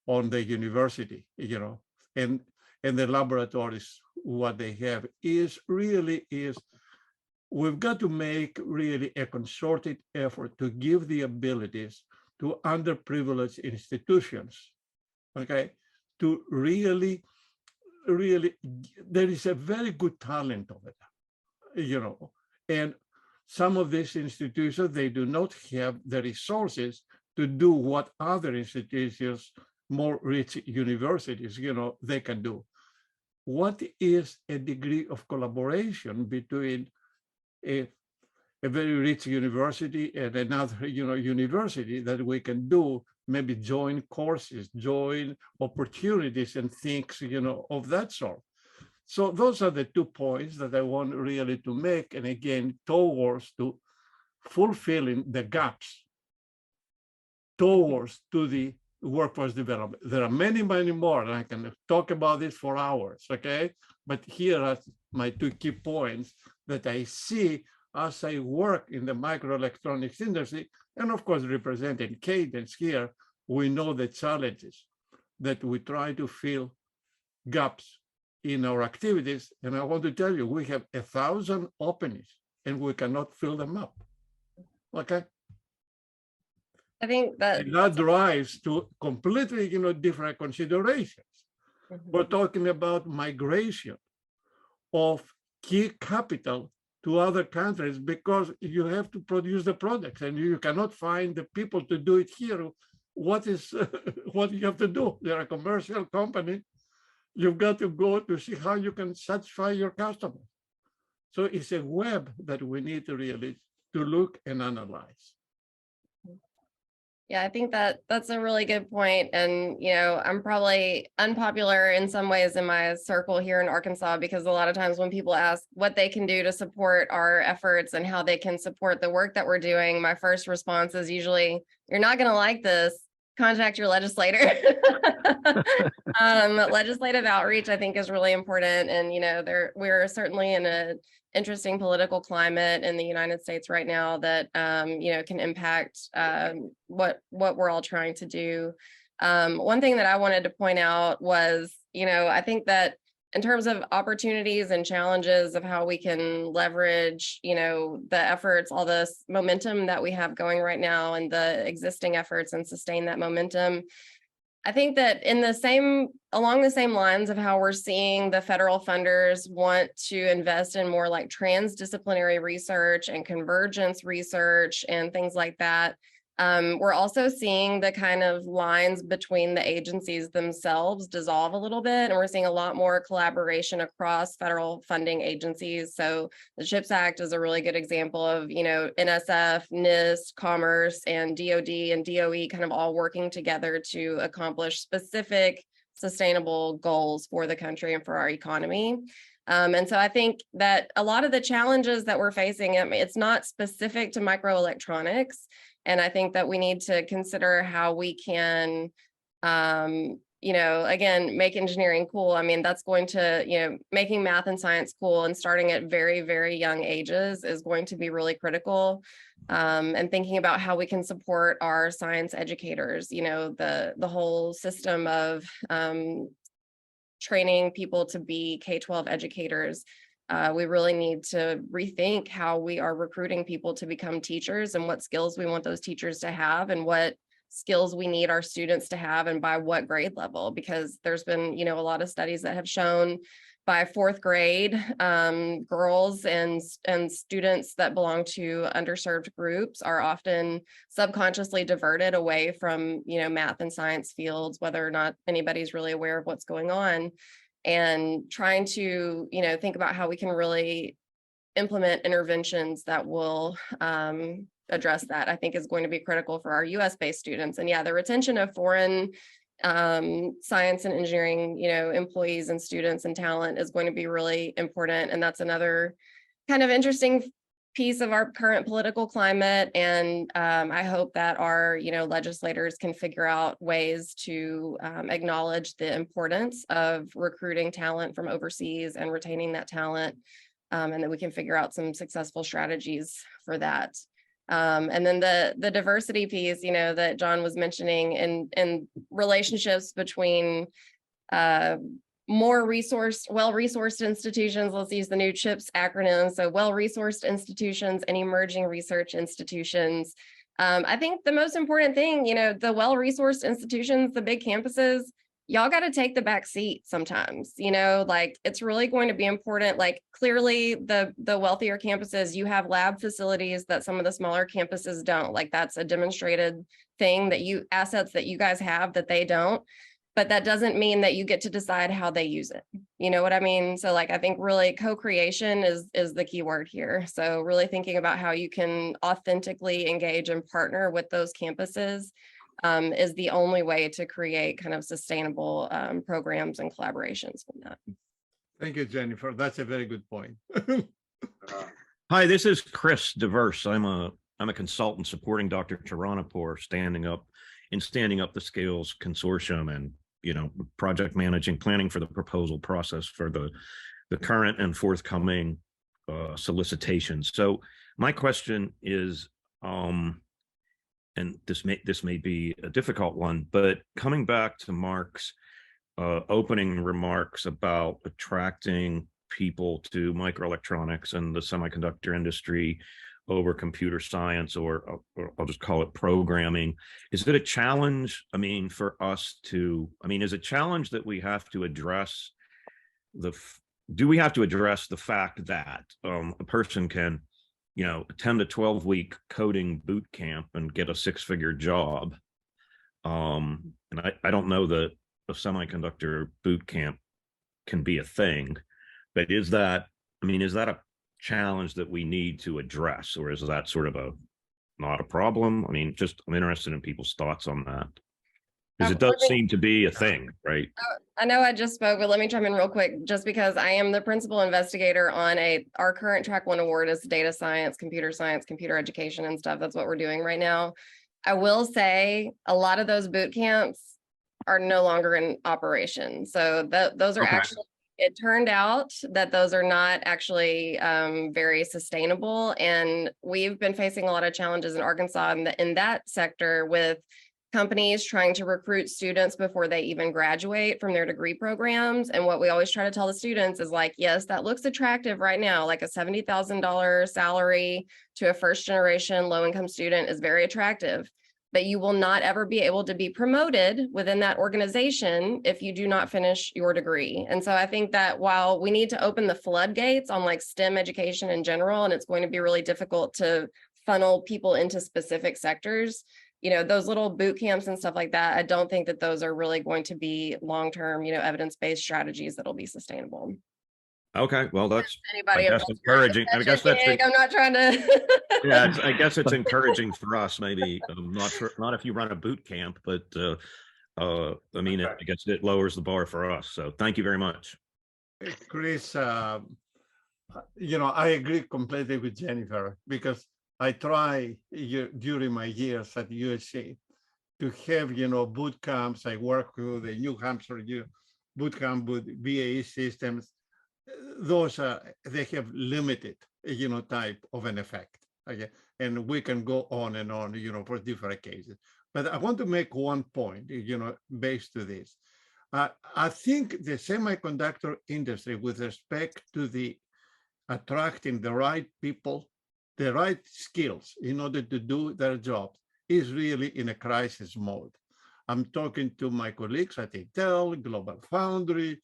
S4: on the university, and the laboratories, what they have is we've got to make really a concerted effort to give the abilities to underprivileged institutions, okay, to really, there is a very good talent over there, and some of these institutions, they do not have the resources to do what other institutions, more rich universities, they can do. What is a degree of collaboration between a very rich university and another, university that we can do, maybe join courses, join opportunities and things, of that sort. So those are the 2 points that I want really to make. And again, towards to fulfilling the gaps towards to the workforce development. There are many, many more, and I can talk about this for hours, okay? But here are my 2 key points that I see as I work in the microelectronics industry, and of course, representing Cadence here, we know the challenges that we try to fill gaps in our activities. And I want to tell you, we have 1,000 openings and we cannot fill them up, okay?
S5: I think that
S4: And that drives to completely, different considerations. We're talking about migration of key capital to other countries because you have to produce the products and you cannot find the people to do it here. What is what you have to do? They're a commercial company. You've got to go to see how you can satisfy your customers. So it's a web that we need to really to look and analyze.
S5: Yeah, I think that that's a really good point. And, I'm probably unpopular in some ways in my circle here in Arkansas, because a lot of times when people ask what they can do to support our efforts and how they can support the work that we're doing, my first response is usually, you're not going to like this, contact your legislator. Legislative outreach, I think, is really important. And, we're certainly in a interesting political climate in the United States right now that can impact what we're all trying to do. One thing that I wanted to point out was, I think that in terms of opportunities and challenges of how we can leverage, the efforts, all this momentum that we have going right now and the existing efforts and sustain that momentum. I think that along the same lines of how we're seeing the federal funders want to invest in more like transdisciplinary research and convergence research and things like that, we're also seeing the kind of lines between the agencies themselves dissolve a little bit, and we're seeing a lot more collaboration across federal funding agencies. So the CHIPS Act is a really good example of, NSF, NIST, Commerce, and DoD and DOE kind of all working together to accomplish specific sustainable goals for the country and for our economy. And so I think that a lot of the challenges that we're facing, it's not specific to microelectronics. And I think that we need to consider how we can, again, make engineering cool. I mean, that's going to, making math and science cool and starting at very, very young ages is going to be really critical. And thinking about how we can support our science educators, the whole system of training people to be K-12 educators. We really need to rethink how we are recruiting people to become teachers and what skills we want those teachers to have and what skills we need our students to have and by what grade level, because there's been, a lot of studies that have shown by fourth grade, girls and students that belong to underserved groups are often subconsciously diverted away from, math and science fields, whether or not anybody's really aware of what's going on. And trying to, think about how we can really implement interventions that will address that, I think is going to be critical for our US-based students. And yeah, the retention of foreign science and engineering, employees and students and talent is going to be really important. And that's another kind of interesting piece of our current political climate. And I hope that our, legislators can figure out ways to acknowledge the importance of recruiting talent from overseas and retaining that talent, and that we can figure out some successful strategies for that. And then the diversity piece, that John was mentioning and relationships between well-resourced institutions, let's use the new CHIPS acronym, so well-resourced institutions and emerging research institutions. I think the most important thing, the well-resourced institutions, the big campuses, y'all got to take the back seat sometimes, it's really going to be important. Like clearly the wealthier campuses, you have lab facilities that some of the smaller campuses don't. Like that's a demonstrated thing assets that you guys have that they don't. But that doesn't mean that you get to decide how they use it. You know what I mean? So I think really co-creation is the key word here. So really thinking about how you can authentically engage and partner with those campuses is the only way to create kind of sustainable programs and collaborations from that.
S4: Thank you, Jennifer. That's a very good point.
S9: Hi, this is Chris DeVerse. I'm a consultant supporting Dr. Taranapur standing up the Scales Consortium and project managing, planning for the proposal process for the current and forthcoming solicitations. So my question is, and this may be a difficult one, but coming back to Mark's opening remarks about attracting people to microelectronics and the semiconductor industry over computer science, or I'll just call it programming. Is it a challenge? I mean, for us to, I mean, is it a challenge that we have to address do we have to address the fact that a person can, you know, attend a 12-week coding boot camp and get a 6-figure job? And I don't know that a semiconductor boot camp can be a thing, but is that, I mean, is that a challenge that we need to address, or is that sort of not a problem? I mean, just, I'm interested in people's thoughts on that, because it does seem to be a thing, right?
S5: I know I just spoke, but let me chime in real quick, just because I am the principal investigator on our current Track 1 award is data science, computer education and stuff. That's what we're doing right now. I will say a lot of those boot camps are no longer in operation. So those are actually, it turned out that those are not actually very sustainable. And we've been facing a lot of challenges in Arkansas in that sector, with companies trying to recruit students before they even graduate from their degree programs. And what we always try to tell the students is like, yes, that looks attractive right now, like a $70,000 salary to a first generation low income student is very attractive, but you will not ever be able to be promoted within that organization if you do not finish your degree. And so I think that while we need to open the floodgates on like STEM education in general, and it's going to be really difficult to funnel people into specific sectors, you know, those little boot camps and stuff like that, I don't think that those are really going to be long-term, you know, evidence-based strategies that'll be sustainable.
S9: Okay, well, that's,
S5: anybody
S9: I guess, encouraging. I guess that's
S5: I'm not trying to.
S9: Yeah, I guess it's encouraging for us. Maybe not if you run a boot camp, but I mean, I guess it lowers the bar for us. So thank you very much,
S4: Chris. You know, I agree completely with Jennifer, because I try during my years at USC to have, you know, boot camps. I work with the New Hampshire boot camp with BAE systems. Those they have limited, you know, type of an effect. Okay, and we can go on and on, you know, for different cases. But I want to make one point, you know, based to this. I think the semiconductor industry, with respect to the attracting the right people, the right skills in order to do their jobs, is really in a crisis mode. I'm talking to my colleagues at Intel, Global Foundry,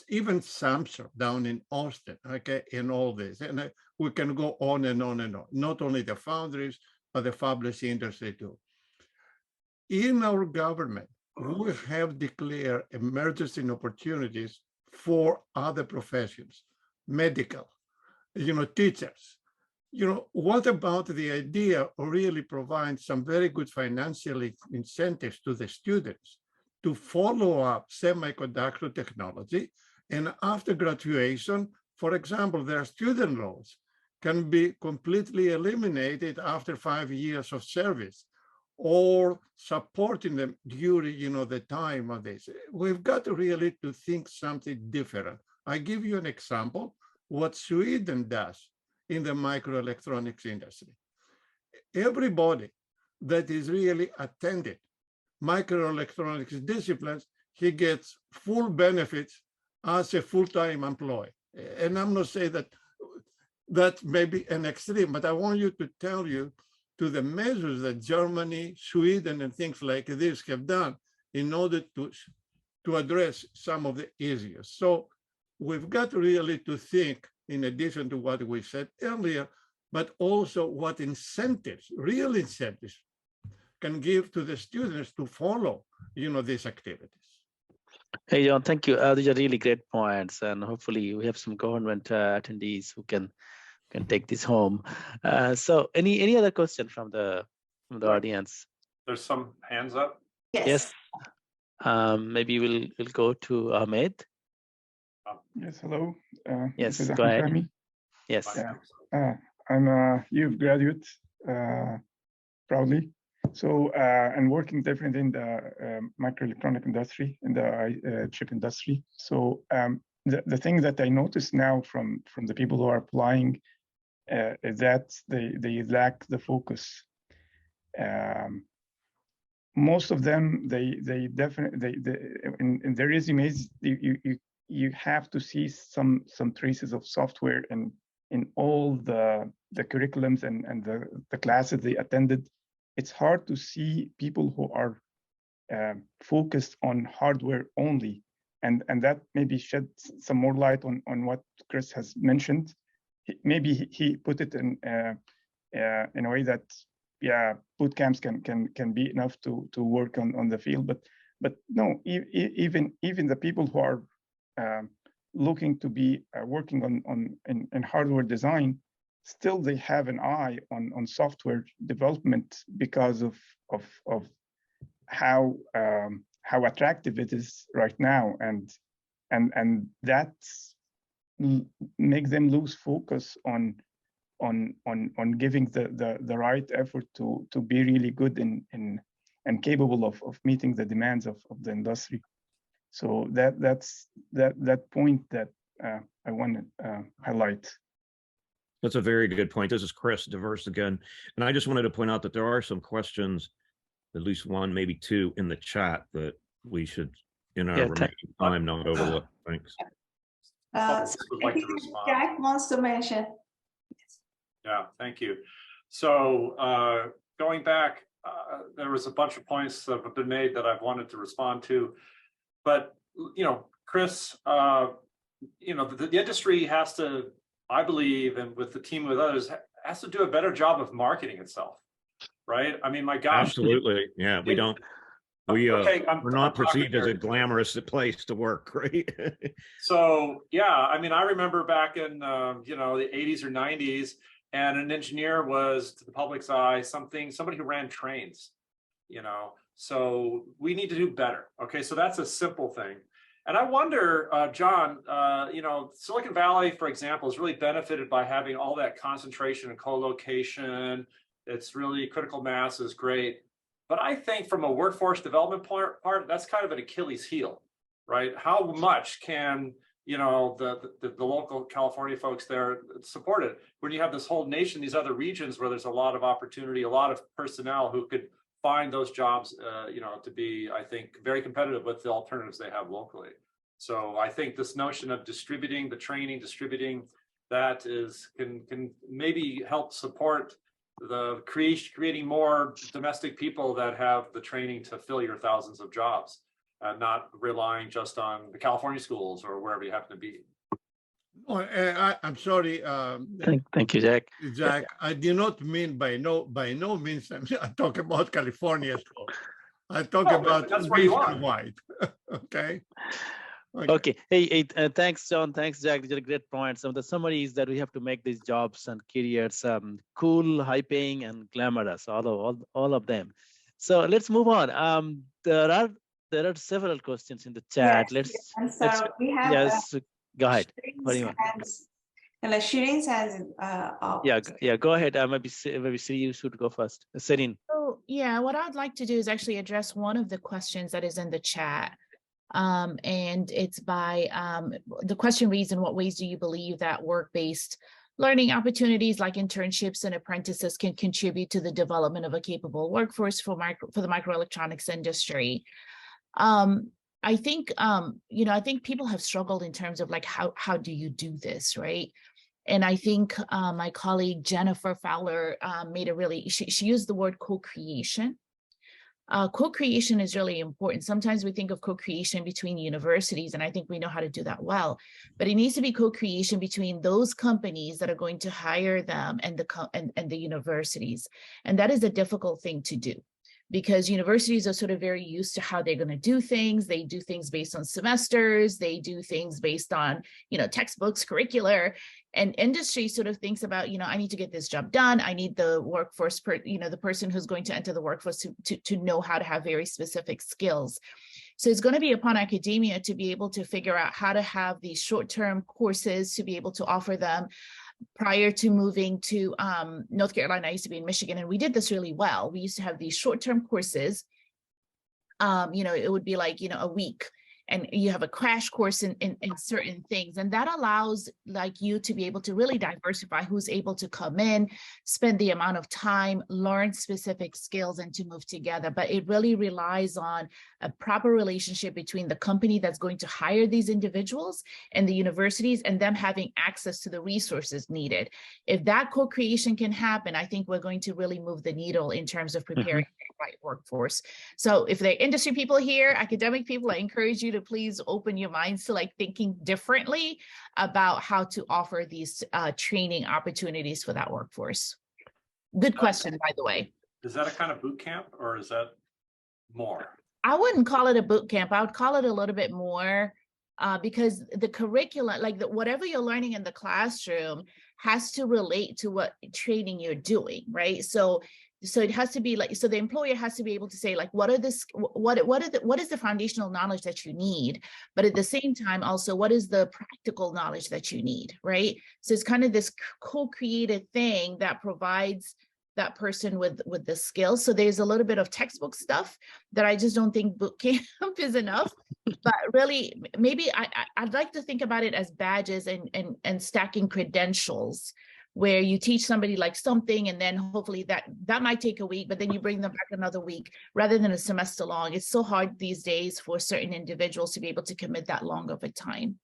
S4: even Samsung down in Austin, okay, in all this. And we can go on and on and on, not only the foundries, but the fabless industry too. In our government, we have declared emergency opportunities for other professions, medical, you know, teachers. You know, what about the idea of really providing some very good financial incentives to the students to follow up semiconductor technology? And after graduation, for example, their student loans can be completely eliminated after 5 years of service, or supporting them during, you know, the time of this. We've got really to think something different. I give you an example, what Sweden does in the microelectronics industry. Everybody that is really attended microelectronics disciplines, he gets full benefits as a full-time employee. And I'm not saying that that may be an extreme, but I want you to tell you to the measures that Germany, Sweden, and things like this have done in order to address some of the issues. So we've got really to think, in addition to what we said earlier, but also what incentives, real incentives, can give to the students to follow, you know, these activities.
S1: Hey, John, thank you. These are really great points, and hopefully we have some government attendees who can take this home. So, any other question from the audience?
S7: There's some hands up.
S2: Yes.
S1: Maybe we'll go to Ahmed.
S10: Yes, hello.
S1: Yes,
S10: this is
S1: go ahead.
S10: Fahmi.
S1: Yes.
S10: I'm a youth graduate, proudly. So I'm working definitely in the microelectronic industry, in the chip industry. So the thing that I notice now from the people who are applying is that they lack the focus. Most of them, they definitely in their resumes, you have to see some traces of software in all the curriculums and the classes they attended, it's hard to see people who are focused on hardware only. And that maybe shed some more light on what Chris has mentioned. Maybe he put it in a way that, yeah, boot camps can be enough to work on the field, but no, even the people who are looking to be working in hardware design, still they have an eye on software development because of how attractive it is right now, and that makes them lose focus on giving the right effort to be really good and capable of meeting the demands of the industry. So that's that point that I want to highlight.
S9: That's a very good point. This is Chris Diverse again. And I just wanted to point out that there are some questions, at least one, maybe two in the chat that we should, in our remaining time, not overlook. Thanks.
S7: Would like to respond.
S2: Jack wants to mention.
S7: Yeah, thank you. So going back, there was a bunch of points that have been made that I've wanted to respond to. But, you know, Chris, you know, the industry has to, I believe, and with the team with others, has to do a better job of marketing itself, right? I mean, my gosh.
S9: Absolutely. Yeah, we don't.
S7: Okay,
S9: we're not perceived as a glamorous place to work, right?
S7: So, yeah, I mean, I remember back in, you know, the 80s or 90s, and an engineer was, to the public's eye, somebody who ran trains, you know. So we need to do better. Okay, so that's a simple thing. And I wonder, John, you know, Silicon Valley, for example, is really benefited by having all that concentration and co-location. It's really, critical mass is great. But I think from a workforce development part, that's kind of an Achilles heel, right? How much can, you know, the local California folks there support it when you have this whole nation, these other regions where there's a lot of opportunity, a lot of personnel who could find those jobs, you know, to be, I think, very competitive with the alternatives they have locally. So I think this notion of distributing the training, that is can maybe help support the creating more domestic people that have the training to fill your thousands of jobs, and not relying just on the California schools or wherever you happen to be.
S4: Oh, I'm sorry.
S1: Thank you, Jack.
S4: Jack, I do not mean by no means I talk about California school. I talk about nationwide. Okay.
S1: Okay. Hey, thanks, John. Thanks, Jack. These are great points. So the summary is that we have to make these jobs and careers cool, high-paying, and glamorous. All of them. So let's move on. There are several questions in the chat.
S2: Yes,
S1: let's
S2: we have,
S1: yes. Go ahead.
S2: Shirin's hands up.
S1: Yeah. Go ahead. Maybe Siri, you should go first. Shirin.
S8: So yeah, what I'd like to do is actually address one of the questions that is in the chat. And it's by the question reads, in what ways do you believe that work-based learning opportunities like internships and apprentices can contribute to the development of a capable workforce for the microelectronics industry? I think, you know, I think people have struggled in terms of like, how do you do this, right? And I think my colleague Jennifer Fowler made a really, she used the word co-creation. Co-creation is really important. Sometimes we think of co-creation between universities, and I think we know how to do that well, but it needs to be co-creation between those companies that are going to hire them and the universities. And that is a difficult thing to do, because universities are sort of very used to how they're going to do things. They do things based on semesters. They do things based on, you know, textbooks, curricular, and industry sort of thinks about, you know, I need to get this job done. I need the workforce, the person who's going to enter the workforce to know how to have very specific skills. So it's going to be upon academia to be able to figure out how to have these short-term courses, to be able to offer them. Prior to moving to North Carolina, I used to be in Michigan, and we did this really well. We used to have these short-term courses. You know, it would be like, you know, a week. and you have a crash course in certain things. And that allows like you to be able to really diversify who's able to come in, spend the amount of time, learn specific skills, and to move together. But it really relies on a proper relationship between the company that's going to hire these individuals and the universities, and them having access to the resources needed. If that co-creation can happen, I think we're going to really move the needle in terms of preparing the right workforce. So if there are industry people here, academic people, I encourage you to please open your minds to like thinking differently about how to offer these training opportunities for that workforce. Good question, by the way.
S7: Is that a kind of boot camp, or is that more?
S8: I wouldn't call it a boot camp. I would call it a little bit more because the curriculum, like whatever you're learning in the classroom has to relate to what training you're doing, right? So it has to be like, so the employer has to be able to say like, what is the foundational knowledge that you need? But at the same time, also, what is the practical knowledge that you need, right? So it's kind of this co-created thing that provides that person with the skills. So there's a little bit of textbook stuff that I just don't think boot camp is enough. But really, maybe I'd like to think about it as badges and stacking credentials, where you teach somebody like something, and then hopefully that might take a week, but then you bring them back another week rather than a semester long. It's so hard these days for certain individuals to be able to commit that long of a time.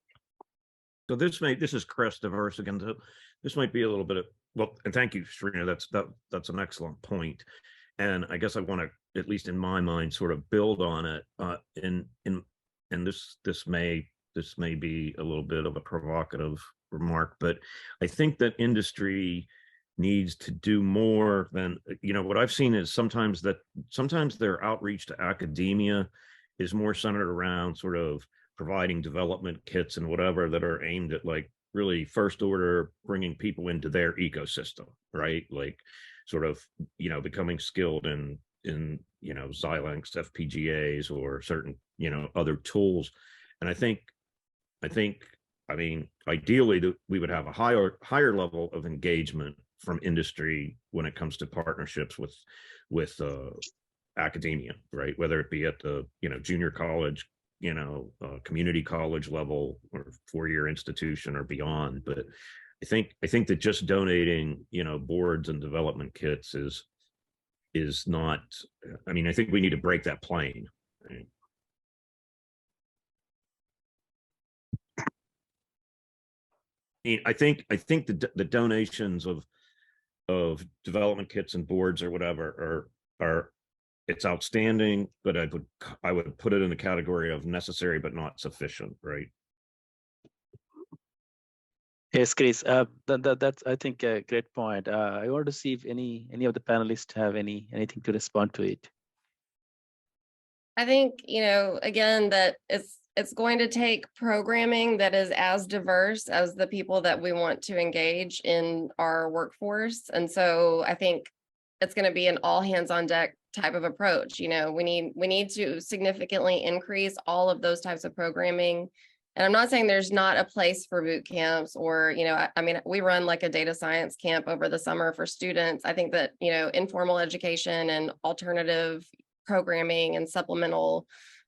S9: So this is Chris Diverse again. So this might be a little bit of, well, and thank you, Sharina. That's an excellent point. And I guess I want to, at least in my mind, sort of build on it. And this may be a little bit of a provocative remark, but I think that industry needs to do more than, what I've seen is sometimes their outreach to academia is more centered around sort of providing development kits and whatever that are aimed at like really first order bringing people into their ecosystem, right? Like sort of, becoming skilled in Xilinx FPGAs or certain, other tools. And I mean, ideally we would have a higher level of engagement from industry when it comes to partnerships with academia, right? Whether it be at the, junior college, community college level or four-year institution or beyond. But I think that just donating, boards and development kits is not, I mean, I think we need to break that plane. Right? I think the donations of development kits and boards or whatever are it's outstanding, but I would put it in the category of necessary but not sufficient, right?
S1: Yes, Chris, that's I think a great point. I want to see if any of the panelists have anything to respond to it.
S5: I think, again, that it's going to take programming that is as diverse as the people that we want to engage in our workforce. And so I think it's going to be an all hands on deck type of approach. We need to significantly increase all of those types of programming. And I'm not saying there's not a place for boot camps or, I mean, we run like a data science camp over the summer for students. I think that, informal education and alternative programming and supplemental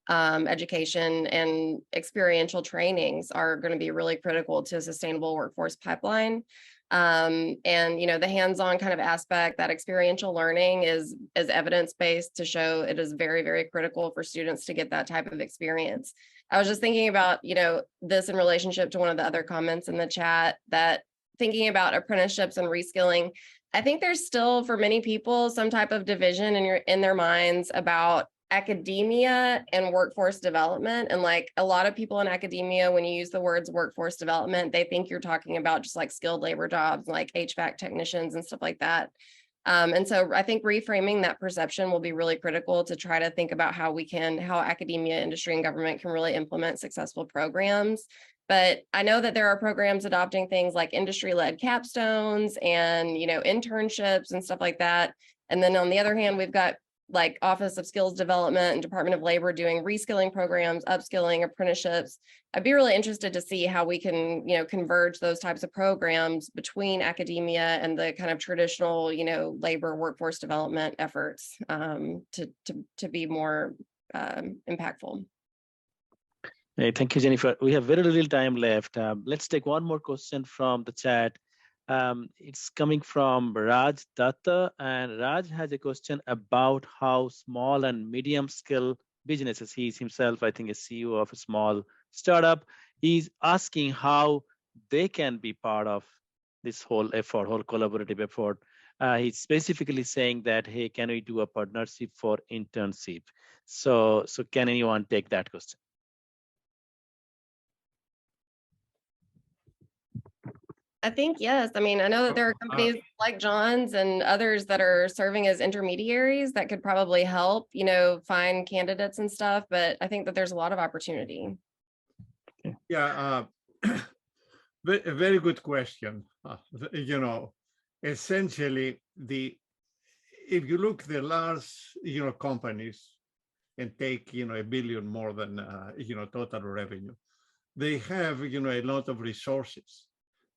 S5: education and experiential trainings are going to be really critical to a sustainable workforce pipeline. And, the hands-on kind of aspect, that experiential learning is evidence-based to show it is very, very critical for students to get that type of experience. I was just thinking about, this in relationship to one of the other comments in the chat, that thinking about apprenticeships and reskilling, I think there's still for many people some type of division in their minds about academia and workforce development. And like a lot of people in academia, when you use the words workforce development, they think you're talking about just like skilled labor jobs, like HVAC technicians and stuff like that. And so I think reframing that perception will be really critical to try to think about how academia, industry, and government can really implement successful programs. But I know that there are programs adopting things like industry-led capstones and, internships and stuff like that. And then on the other hand, we've got like Office of Skills Development and Department of Labor doing reskilling programs, upskilling, apprenticeships. I'd be really interested to see how we can, converge those types of programs between academia and the kind of traditional, labor workforce development efforts to be more impactful.
S1: Hey, thank you, Jennifer. We have very little time left. Let's take one more question from the chat. It's coming from Raj Datta, and Raj has a question about how small and medium scale businesses, he's himself, I think, a CEO of a small startup. He's asking how they can be part of this whole effort, whole collaborative effort. He's specifically saying that, hey, can we do a partnership for internship? So can anyone take that question?
S5: I think yes. I mean, I know that there are companies like John's and others that are serving as intermediaries that could probably help, you know, find candidates and stuff. But I think that there's a lot of opportunity.
S4: Yeah, a very good question. You know, essentially, if you look the large, you know, companies and take, you know, $1 billion more than, you know, total revenue, they have, you know, a lot of resources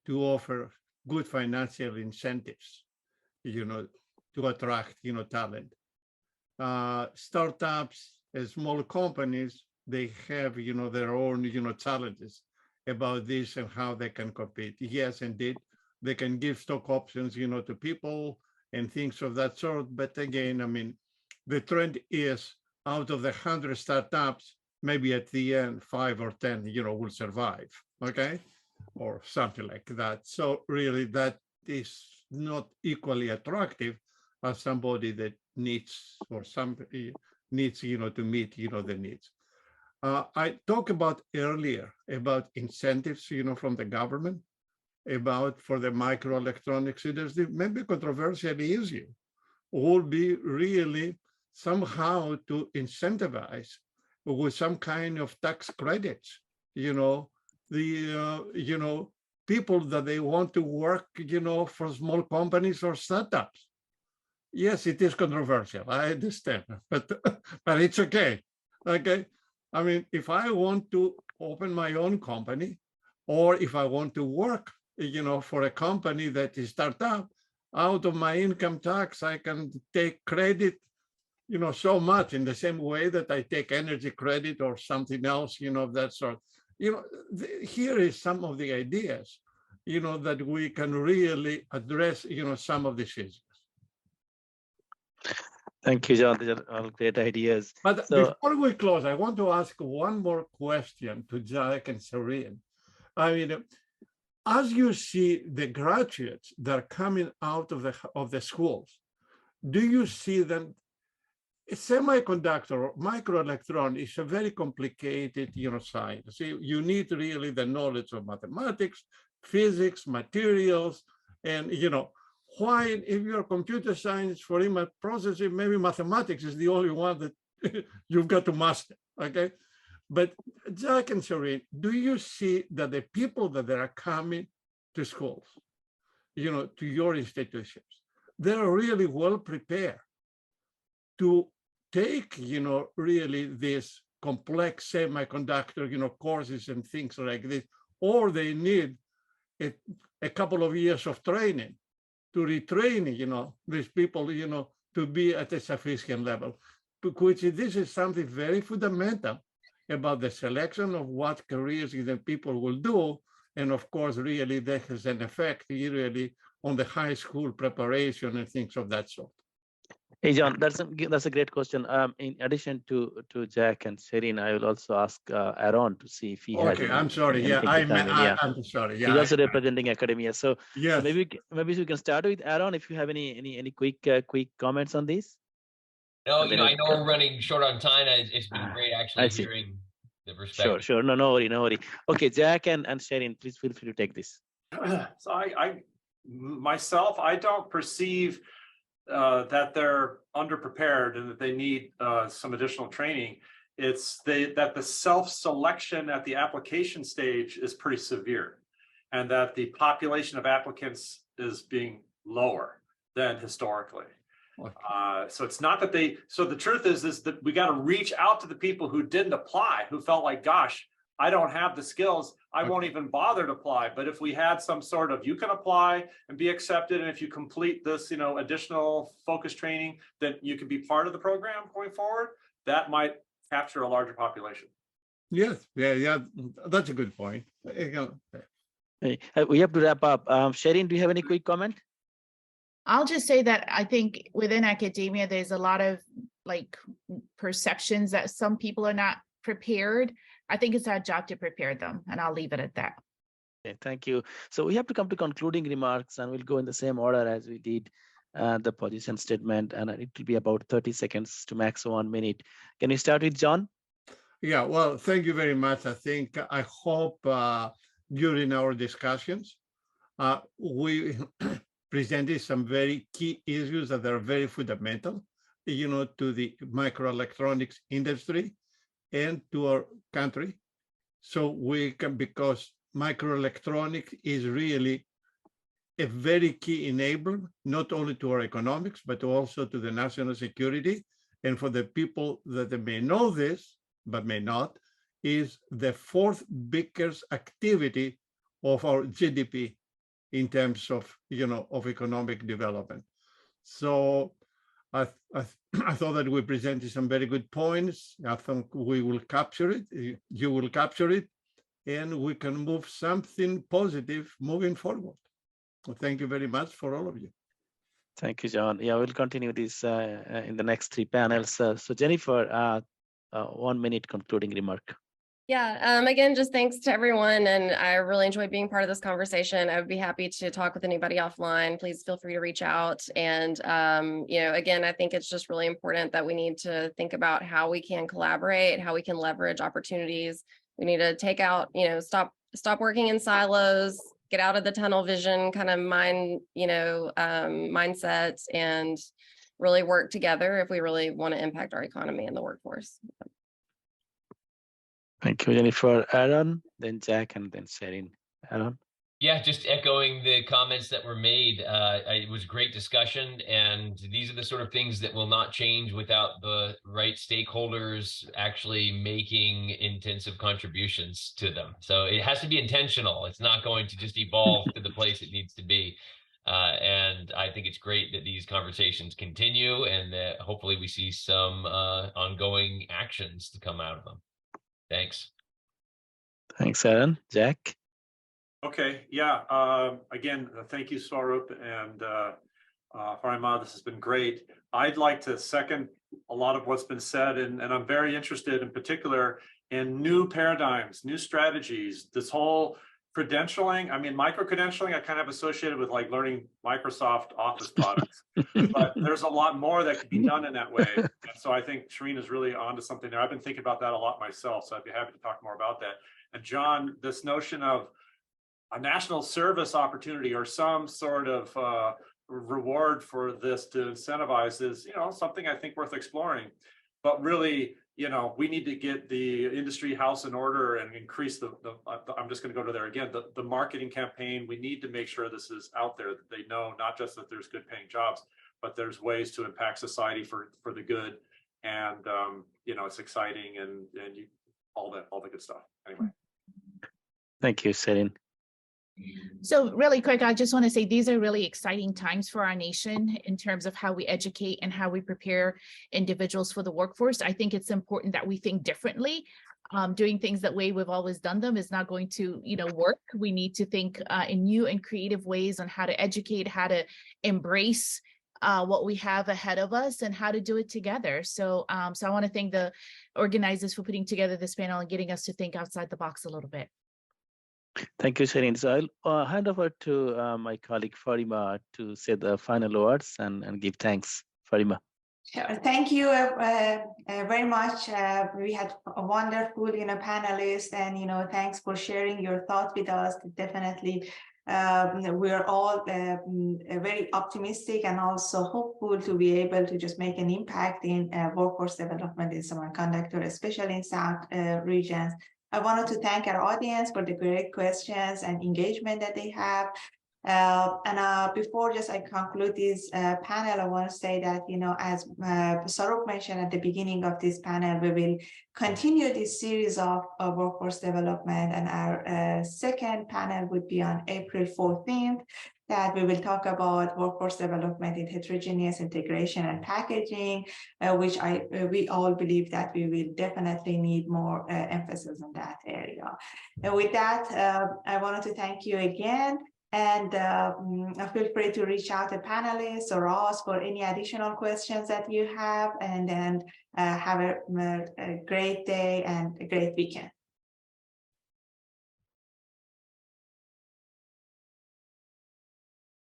S4: to offer good financial incentives, you know, to attract, you know, talent. Startups and small companies, they have, you know, their own, you know, challenges about this and how they can compete. Yes, indeed, they can give stock options, you know, to people and things of that sort. But again, I mean, the trend is out of the 100 startups, maybe at the end, 5 or 10, you know, will survive, okay? Or something like that. So really that is not equally attractive as somebody that needs, or somebody needs, you know, to meet, you know, the needs. I talked about earlier about incentives, you know, from the government, about for the microelectronics industry. Maybe controversial issue would be really somehow to incentivize with some kind of tax credits, you know, you know, people that they want to work, you know, for small companies or startups. Yes, it is controversial. I understand, but it's okay. Okay, I mean, if I want to open my own company, or if I want to work, you know, for a company that is startup, out of my income tax, I can take credit, you know, so much in the same way that I take energy credit or something else, you know, of that sort. You know, here is some of the ideas, you know, that we can really address, you know, some of these issues.
S1: Thank you, John. These are all great ideas.
S4: But before we close, I want to ask one more question to Jack and Serene. I mean, as you see the graduates that are coming out of the schools, do you see them? A semiconductor, microelectron is a very complicated, you know, science. You need really the knowledge of mathematics, physics, materials, and, you know, why if you're computer science for image processing, maybe mathematics is the only one that you've got to master, okay? But Jack and Serene, do you see that the people that are coming to schools, you know, to your institutions, they're really well prepared to take, you know, really this complex semiconductor, you know, courses and things like this, or they need a couple of years of training to retrain, you know, these people, you know, to be at a sufficient level, because this is something very fundamental about the selection of what careers the people will do. And of course, really that has an effect really on the high school preparation and things of that sort.
S1: Hey, John, that's a great question. In addition to Jack and Serene, I will also ask Aaron to see if he has.
S4: Okay, I'm sorry. Yeah, I'm sorry. Yeah,
S1: he's also representing academia. So,
S4: yes.
S1: So maybe we can start with Aaron. If you have any quick comments on this.
S6: No, you know, I know we're running short on time. It's been great actually hearing the perspective.
S1: Sure. No worry. Okay, Jack and Serene, please feel free to take this.
S7: So I myself, I don't perceive that they're underprepared and that they need some additional training. It's that the self-selection at the application stage is pretty severe, and that the population of applicants is being lower than historically. Okay. So it's not that so the truth is that we got to reach out to the people who didn't apply, who felt like, gosh, I don't have the skills, I won't even bother to apply. But if we had some sort of, you can apply and be accepted, and if you complete this, you know, additional focus training, then you can be part of the program going forward, that might capture a larger population.
S4: Yes, yeah, that's a good point.
S1: Hey, we have to wrap up. Sherin, do you have any quick comment?
S8: I'll just say that I think within academia, there's a lot of like perceptions that some people are not prepared. I think it's our job to prepare them, and I'll leave it at that.
S1: Okay, thank you. So we have to come to concluding remarks, and we'll go in the same order as we did the position statement, and it will be about 30 seconds to max 1 minute. Can we start with John?
S4: Yeah, well, thank you very much. I hope during our discussions, we presented some very key issues that are very fundamental, to the microelectronics industry and to our country. So we can, because microelectronics is really a very key enabler, not only to our economics, but also to the national security. And for the people that may know this, but may not, is the fourth biggest activity of our GDP in terms of, of economic development. So I thought that we presented some very good points. I think we will capture it, you will capture it, and we can move something positive moving forward. Well, thank you very much for all of you.
S1: Thank you, John. Yeah, we'll continue this in the next 3 panels. So Jennifer, 1 minute concluding remark.
S5: Yeah, again, just thanks to everyone. And I really enjoyed being part of this conversation. I would be happy to talk with anybody offline. Please feel free to reach out. And, again, I think it's just really important that we need to think about how we can collaborate, how we can leverage opportunities. We need to take out, stop working in silos, get out of the tunnel vision kind of mindset, and really work together if we really want to impact our economy and the workforce.
S1: Thank you, Jennifer. Aaron, then Jack, and then Sherin. Aaron?
S6: Yeah, just echoing the comments that were made. It was a great discussion, and these are the sort of things that will not change without the right stakeholders actually making intensive contributions to them. So it has to be intentional. It's not going to just evolve to the place it needs to be. And I think it's great that these conversations continue, and that hopefully we see some ongoing actions to come out of them. Thanks.
S1: Thanks, Aaron. Jack?
S7: Okay, yeah. Again, thank you, Swarup and Farimah. This has been great. I'd like to second a lot of what's been said, and I'm very interested in particular in new paradigms, new strategies, this whole credentialing. I mean, micro-credentialing, I kind of associated with like learning Microsoft Office products, but there's a lot more that could be done in that way. And so I think Sherin is really onto something there. I've been thinking about that a lot myself, so I'd be happy to talk more about that. And John, this notion of a national service opportunity or some sort of reward for this to incentivize is, something I think worth exploring. But really, we need to get the industry house in order and increase I'm just going to go to there again, the marketing campaign. We need to make sure this is out there, that they know not just that there's good paying jobs, but there's ways to impact society for the good. And, it's exciting and all the good stuff. Anyway.
S1: Thank you, Sherin.
S8: So really quick, I just want to say these are really exciting times for our nation in terms of how we educate and how we prepare individuals for the workforce. I think it's important that we think differently. Doing things that way we've always done them is not going to, work. We need to think in new and creative ways on how to educate, how to embrace what we have ahead of us, and how to do it together. So, I want to thank the organizers for putting together this panel and getting us to think outside the box a little bit.
S1: Thank you, Sherin. So I'll hand over to my colleague Farimah to say the final words and give thanks. Farimah.
S2: Sure. Thank you very much. We had a wonderful, panelists, and thanks for sharing your thoughts with us. Definitely, we are all very optimistic and also hopeful to be able to just make an impact in workforce development in semiconductor, especially in South regions. I wanted to thank our audience for the great questions and engagement that they have. Before just I conclude this panel, I want to say that, as Swarup mentioned at the beginning of this panel, we will continue this series of workforce development, and our second panel would be on April 14th, that we will talk about workforce development in heterogeneous integration and packaging, which we all believe that we will definitely need more emphasis on that area. And with that, I wanted to thank you again. And feel free to reach out to panelists or us for any additional questions that you have. And then have a great day and a great weekend.